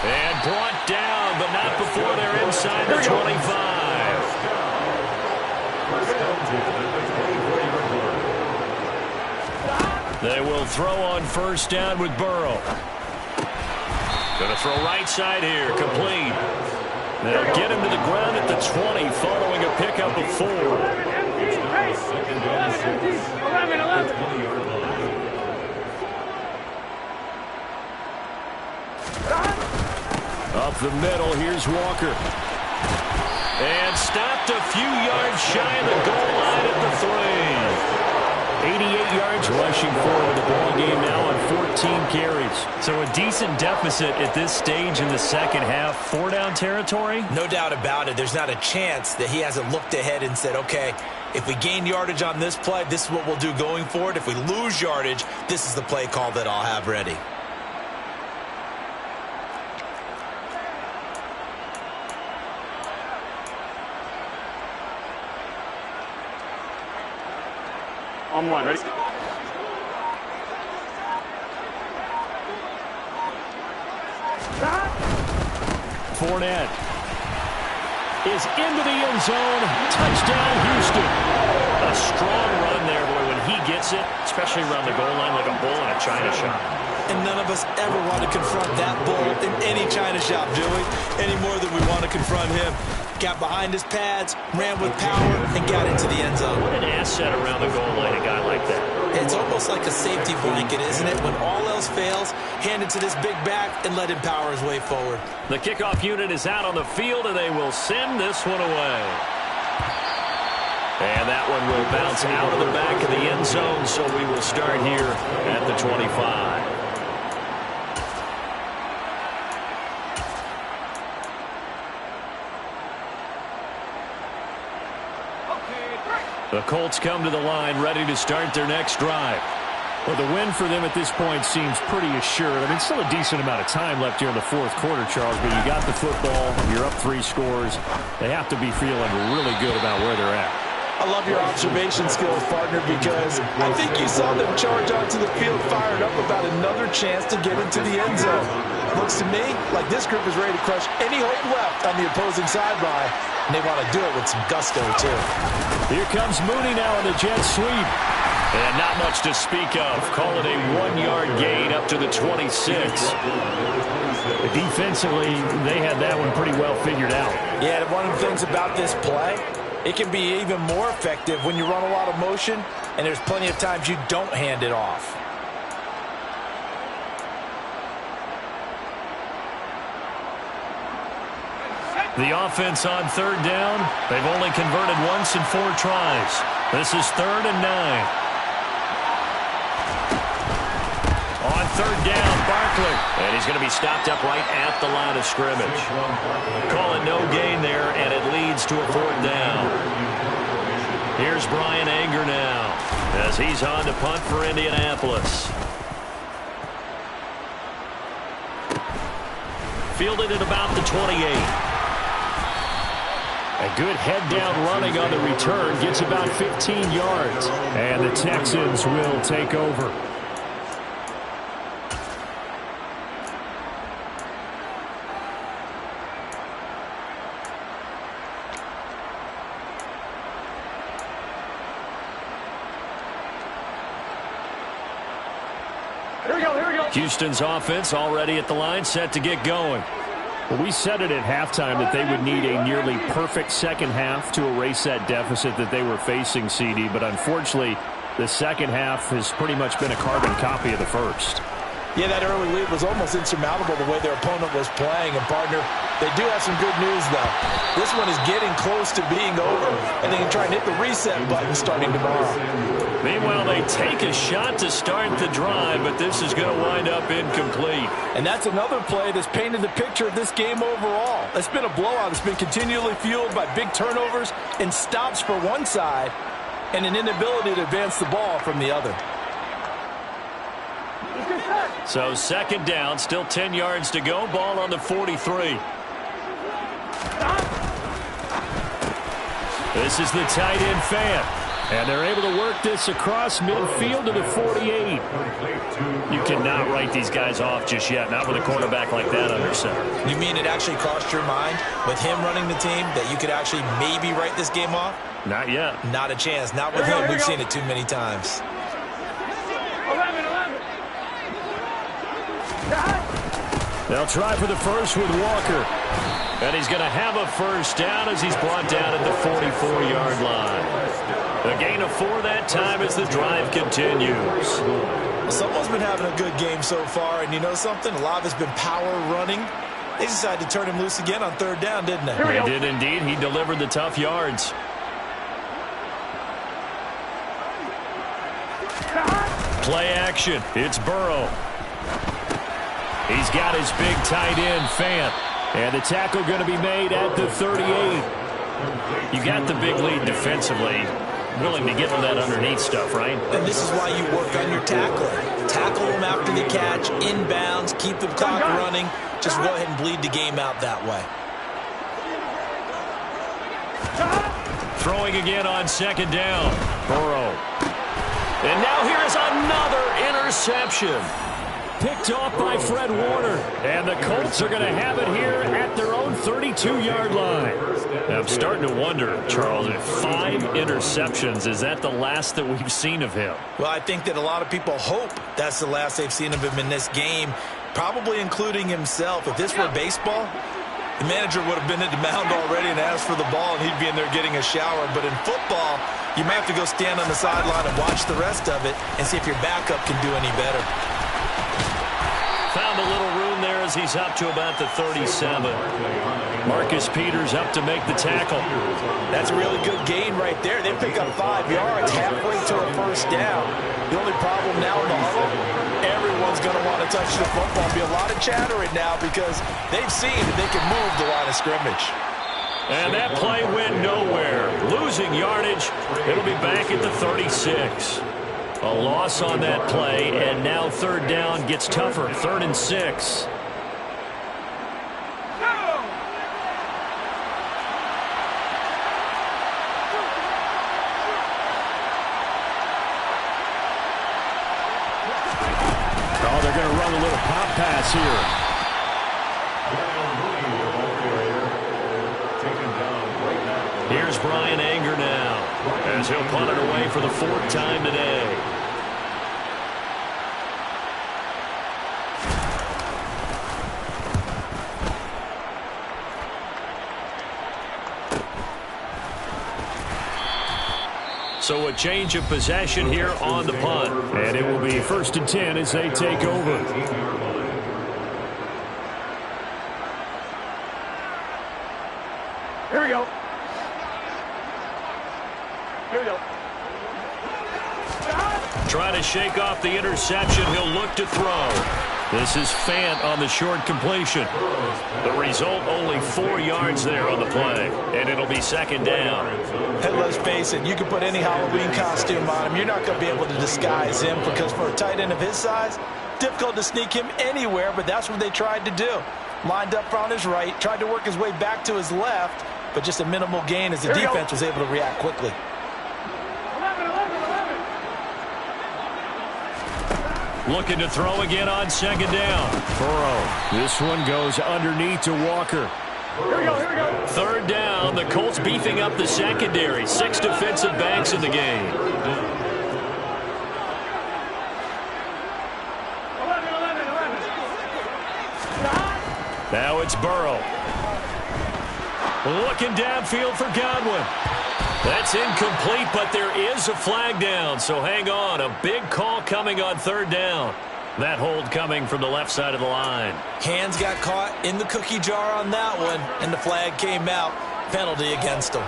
And brought down, but not before they're inside the 25. They will throw on first down with Burrow. Going to throw right side here, complete. They'll get him to the ground at the 20 following a pickup of 4. 11. Up the middle, here's Walker. And stopped a few yards shy of the goal line at the 3. 88 yards rushing forward the ball game now on 14 carries. So a decent deficit at this stage in the second half. 4-down territory? No doubt about it. There's not a chance that he hasn't looked ahead and said, okay, if we gain yardage on this play, this is what we'll do going forward. If we lose yardage, this is the play call that I'll have ready. On one, ready? Fournette is into the end zone. Touchdown, Houston. A strong run there, boy, when he gets it, especially around the goal line like a bull in a china shop. And none of us ever want to confront that bull in any china shop, do we? Any more than we want to confront him. Got behind his pads, ran with power, and got into the end zone. What an asset around the goal line, a guy like that. It's almost like a safety blanket, isn't it? When all else fails, hand it to this big back and let him power his way forward. The kickoff unit is out on the field, and they will send this one away. And that one will bounce out of the back of the end zone, so we will start here at the 25. The Colts come to the line ready to start their next drive. Well, the win for them at this point seems pretty assured. I mean, still a decent amount of time left here in the fourth quarter, Charles, but you got the football, you're up 3 scores. They have to be feeling really good about where they're at. I love your observation skills, partner, because I think you saw them charge onto the field fired up about another chance to get into the end zone. Looks to me like this group is ready to crush any hope left on the opposing sideline, and they want to do it with some gusto, too. Here comes Mooney now in the jet sweep. And not much to speak of. Call it a 1-yard gain up to the 26. Defensively, they had that one pretty well figured out. Yeah, one of the things about this play, it can be even more effective when you run a lot of motion, and there's plenty of times you don't hand it off. The offense on third down, they've only converted once in 4 tries. This is 3rd and 9. On third down, Barkley. And he's going to be stopped up right at the line of scrimmage. Calling no gain there, and it leads to a 4th down. Here's Brian Anger now as he's on to punt for Indianapolis. Fielded at about the 28. A good head-down running on the return gets about 15 yards. And the Texans will take over. Houston's offense already at the line, set to get going. Well, we said it at halftime that they would need a nearly perfect second half to erase that deficit that they were facing, CD. But unfortunately, the second half has pretty much been a carbon copy of the first. Yeah, that early lead was almost insurmountable the way their opponent was playing. And, partner, they do have some good news, though. This one is getting close to being over, and they can try and hit the reset button starting tomorrow. Meanwhile, they take a shot to start the drive, but this is going to wind up incomplete. And that's another play that's painted the picture of this game overall. It's been a blowout. It's been continually fueled by big turnovers and stops for one side and an inability to advance the ball from the other. So second down, still 10 yards to go. Ball on the 43. This is the tight end fan. And they're able to work this across midfield to the 48. You cannot write these guys off just yet, not with a quarterback like that under center. You mean it actually crossed your mind with him running the team that you could actually maybe write this game off? Not yet. Not a chance. Not with him. We've seen it too many times. 11. They'll try for the first with Walker. And he's going to have a first down as he's brought down at the 44-yard line. A gain of 4 that time as the drive continues. Someone's been having a good game so far, and you know something? A lot of it's been power running. They decided to turn him loose again on third down, didn't they? They did indeed. He delivered the tough yards. Play action. It's Burrow. He's got his big tight end, Fant. And the tackle going to be made at the 38. You got the big lead defensively. Willing to get to that underneath stuff, right? And this is why you work on your tackling. Tackle them after the catch, inbounds, keep the clock running. Just go ahead and bleed the game out that way. Throwing again on second down. Burrow. And now here is another interception. Picked off by Fred Warner. And the Colts are going to have it here at their own 32-yard line. Now, I'm starting to wonder, Charles, if 5 interceptions, is that the last that we've seen of him? Well, I think that a lot of people hope that's the last they've seen of him in this game, probably including himself. If this were baseball, the manager would have been at the mound already and asked for the ball, and he'd be in there getting a shower. But in football, you might have to go stand on the sideline and watch the rest of it and see if your backup can do any better. Found a little room there as he's up to about the 37. Marcus Peters up to make the tackle. That's a really good gain right there. They pick up 5 yards halfway to a first down. The only problem now in the huddle, everyone's going to want to touch the football. Be a lot of chattering now because they've seen that they can move the line of scrimmage. And that play went nowhere. Losing yardage. It'll be back at the 36. A loss on that play, and now third down gets tougher. 3rd and 6. Oh, they're going to run a little pop pass here. Here's Brian Anger now, as he'll punt it away for the 4th time today. So a change of possession here on the punt. And it will be 1st and 10 as they take over. Here we go. Trying to shake off the interception. He'll look to throw. This is Fant on the short completion. The result, only 4 yards there on the play. And it'll be 2nd down. Hey, let's face it, you can put any Halloween costume on him. You're not going to be able to disguise him because for a tight end of his size, difficult to sneak him anywhere, but that's what they tried to do. Lined up on his right, tried to work his way back to his left, but just a minimal gain as the defense was able to react quickly. 11. Looking to throw again on 2nd down. Burrow. This one goes underneath to Walker. Here we go. 3rd down. The Colts beefing up the secondary. 6 defensive backs in the game. 11. Now it's Burrow. Looking downfield for Godwin. That's incomplete, but there is a flag down, so hang on. A big call coming on third down. That hold coming from the left side of the line. Hands got caught in the cookie jar on that one, and the flag came out. Penalty against him.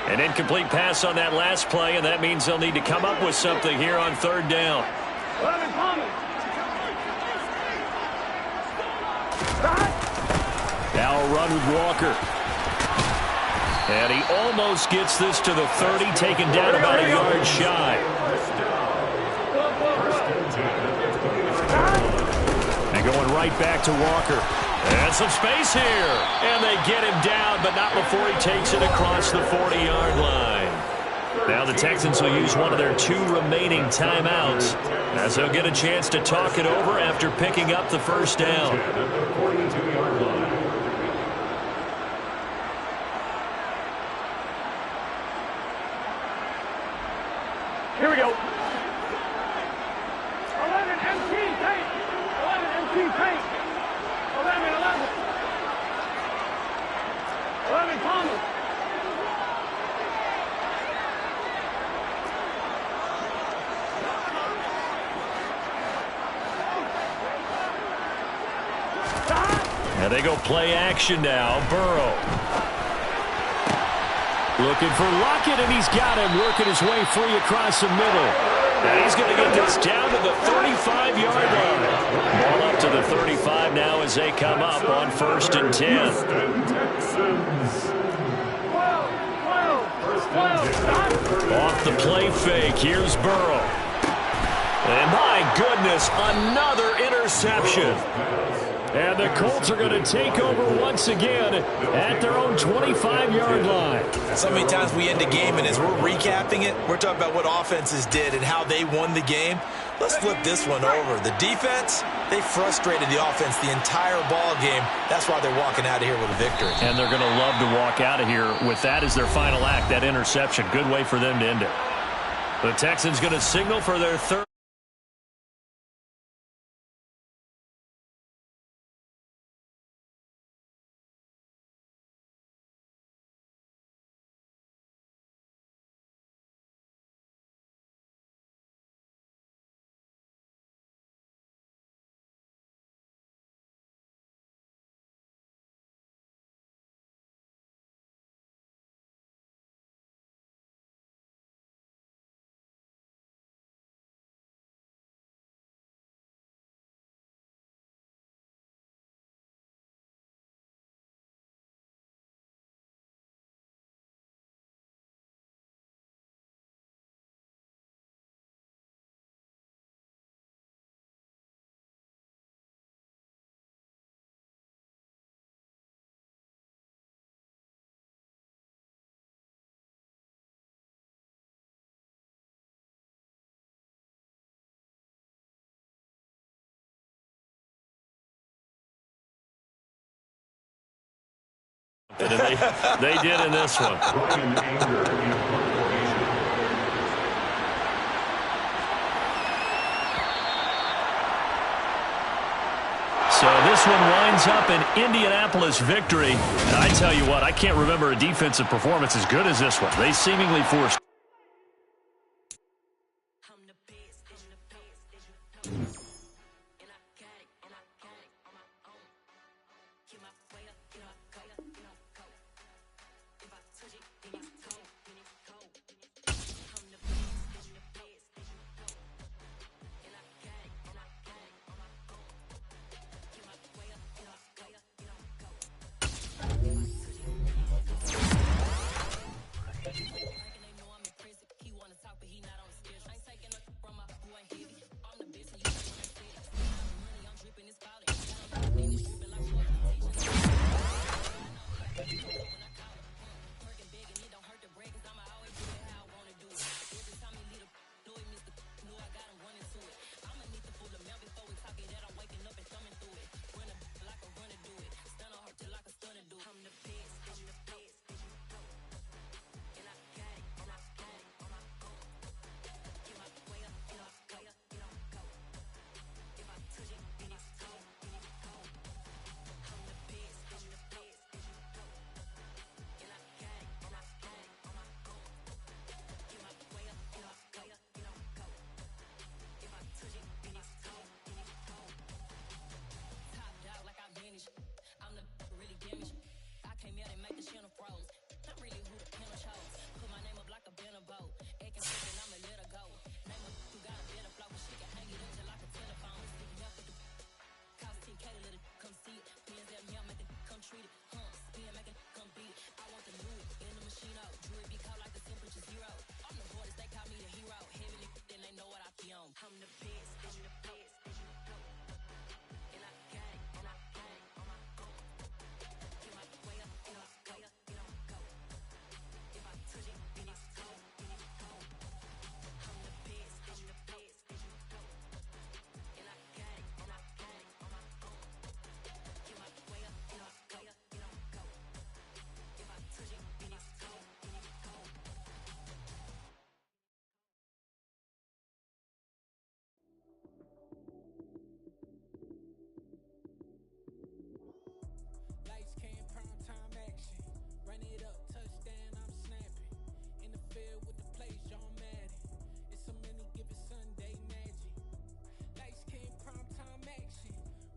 An incomplete pass on that last play, and that means they'll need to come up with something here on third down. Now a run with Walker. And he almost gets this to the 30, taken down about a yard shy. And going right back to Walker. And some space here. And they get him down, but not before he takes it across the 40-yard line. Now the Texans will use one of their 2 remaining timeouts as they'll get a chance to talk it over after picking up the first down. Here we go. 11 empty paint. 11 empty paint. 11. 11 Thomas. And they go play action now. Burrow. Looking for Lockett, and he's got him working his way free across the middle. And he's going to get this down to the 35-yard line. Ball up to the 35 now as they come up on 1st and 10. Off the play fake, here's Burrow. And my goodness, another interception. And the Colts are going to take over once again at their own 25-yard line. So many times we end a game, and as we're recapping it, we're talking about what offenses did and how they won the game. Let's flip this one over. The defense, they frustrated the offense the entire ball game. That's why they're walking out of here with a victory. And they're going to love to walk out of here with that as their final act, that interception. Good way for them to end it. The Texans going to signal for their third. And they did in this one. So this one winds up an Indianapolis victory. And I tell you what, I can't remember a defensive performance as good as this one. They seemingly forced.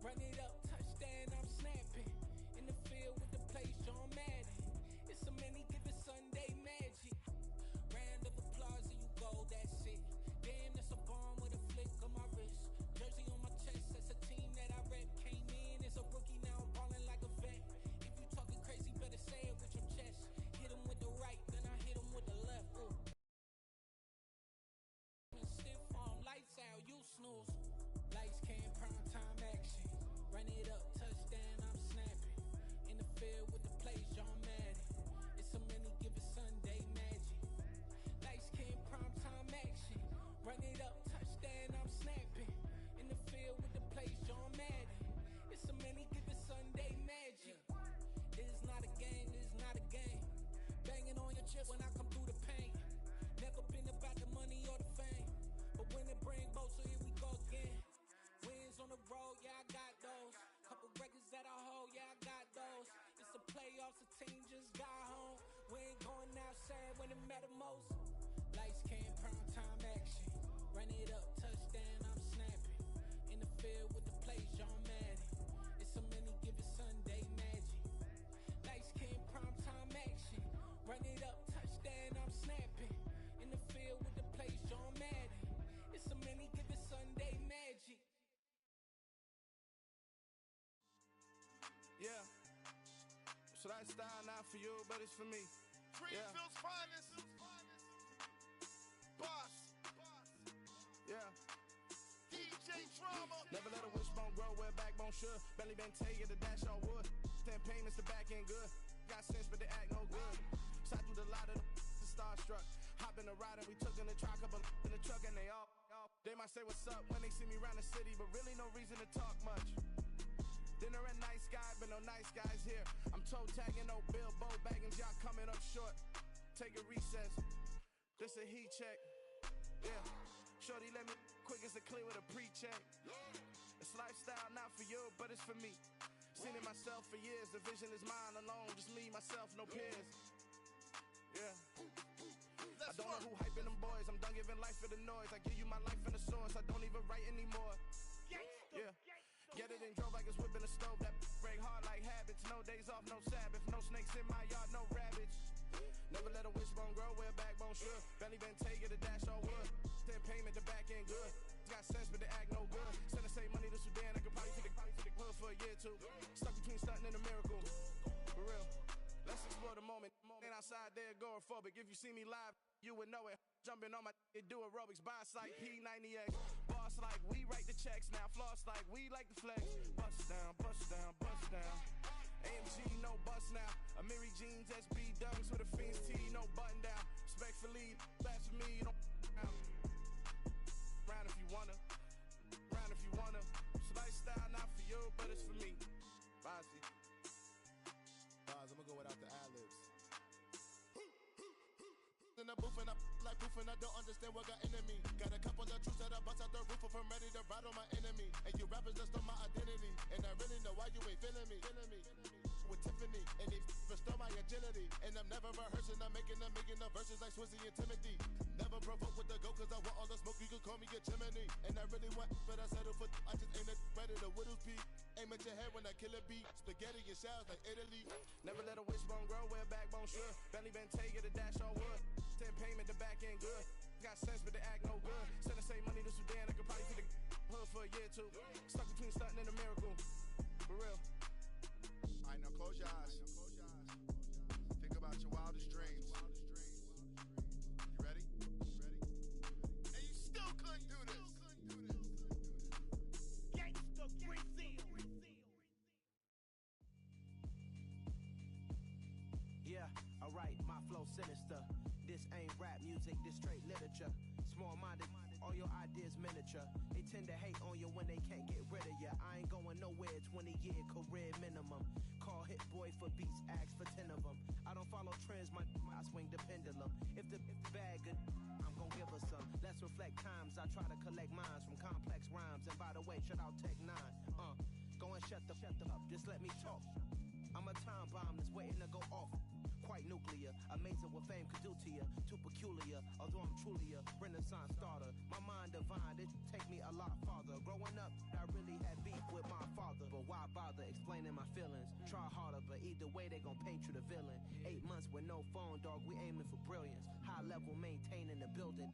Run it up, touchdown, I'm snapping. In the field with the place, John Madden. It's so many, give it Sunday magic. Round of applause and you go, that's it. Damn, that's a bomb with a flick on my wrist. Jersey on my chest, that's a team that I rep. Came in as a rookie, now I'm ballin' like a vet. If you talking crazy, better say it with your chest. Hit him with the right, then I hit him with the left. Ooh. Stiff arm, lights out, you snooze. Lights came, prime time action. Run it up, touchdown, I'm snapping. In the field with the place, John Madden. It's so many, give it Sunday magic. Lights came, prime time action. Run it up, touchdown, I'm snapping. In the field with the place, John Madden. It's so many, give it Sunday magic. This is not a game, this is not a game. Banging on your chip when I come through the pain. Never been about the money or the fame. But when it bring both, so here we go again. Wins on the road, yeah, I got those. Couple records that I hold, yeah, I got those. It's the playoffs, the team just got home. We ain't going outside when it matter most. Lights came, prime time action. Run it up, touchdown, I'm snapping. In the field with the place, John Madden. It's so many, give it Sunday magic. Lights came, prime time action. Run it up, touchdown, I'm snapping. In the field with the place, John Madden. It's so many, give it Sunday magic. Yeah. So that style not for you, but it's for me. Greenfield's finest. Boss. Yeah. DJ Drama. Never let a wishbone grow where backbone should. Belly been take it, the dash all wood. 10 payments, the back end good. Got sense, but they act no good. Side through the lot of the starstruck. Hop in the ride and we took in the truck, couple in the truck and they all. They might say what's up when they see me around the city, but really no reason to talk much. Dinner and nice guy, but no nice guys here. I'm toe tagging, no Bilbo baggins, y'all coming up short. Take a recess. This a heat check. Yeah. Shorty let me quick as a clear with a pre-check. It's lifestyle not for you, but it's for me. Seen it myself for years. The vision is mine alone. Just me, myself, no peers. Yeah. I don't know who hyping them boys. I'm done giving life for the noise. I give you my life in the source. I don't even write anymore. Yeah. Get it and drove like it's whipping a stove. That break hard like habits. No days off, no Sabbath. No snakes in my yard, no rabbits. Never let a wishbone grow where backbone should. Belly been take it, the dash all wood. 10 payment, the back end good. Got sense, but they act no good. Send the same money to Sudan. I could probably take the hood for a year or two. Stuck between stunting and a miracle. For real. Let's explore the moment. Ain't outside there agoraphobic. If you see me live, you would know it. Jumping on my do aerobics, buy like P90X. Boss like we write the checks now. Floss like we like the flex. Bust down, bust down, bust down. AMG, no bust now. Amiri jeans, SB dunks with a Fiends tee, no button down. Respectfully, that's for me, don't down. Round if you wanna, round if you wanna. It's lifestyle not for you, but it's for me. Bozzy. Boz, I'm gonna go without the ad-libs. In the booth and I like proof and I don't understand what got into me. Got a couple of truths that I bust out the roof of. I'm ready to ride on my enemy. And you rappers just on my identity. And I really know why you ain't feeling me. With Tiffany and they restore my agility. And I'm never rehearsing. I'm making $1 million verses like Swizzy and Timothy. Never provoke with the go cause I want all the smoke. You can call me a chimney. And I really want, but I settle for I just aim it ready to Whittle's Peak. Aim at your head when I kill a beat. Spaghetti and shells like Italy. Never let a wishbone grow where backbone should. Belly been take it, the dash all wood. 10 payment, the back end good. Got sense, but they act no good. Send the same money to Sudan. I could probably take the hood for a year or two. Stuck between stunting and a miracle. For real. Alright, now close your eyes. Think about your wildest dreams. You ready? And you still couldn't do this. Gangsta Brazil. Yeah, alright, my flow sinister. This ain't rap music, this straight literature. Small-minded, all your ideas miniature. They tend to hate on you when they can't get rid of you. I ain't going nowhere, 20-year career minimum. Call Hit Boy for beats, ask for 10 of them. I don't follow trends, I swing the pendulum. If the bag good, I'm gon' give her some. Let's reflect times, I try to collect minds from complex rhymes. And by the way, shout out Tech 9. Go and shut the up, just let me talk. I'm a time bomb that's waiting to go off. Quite nuclear, amazing what fame could do to you. Too peculiar, although I'm truly a Renaissance starter. My mind divine, it take me a lot farther. Growing up, I really had beef with my father. father, but why bother explaining my feelings? Try harder, but either way they gon' paint you the villain. 8 months with no phone, dog, we aiming for brilliance. High level maintaining the building.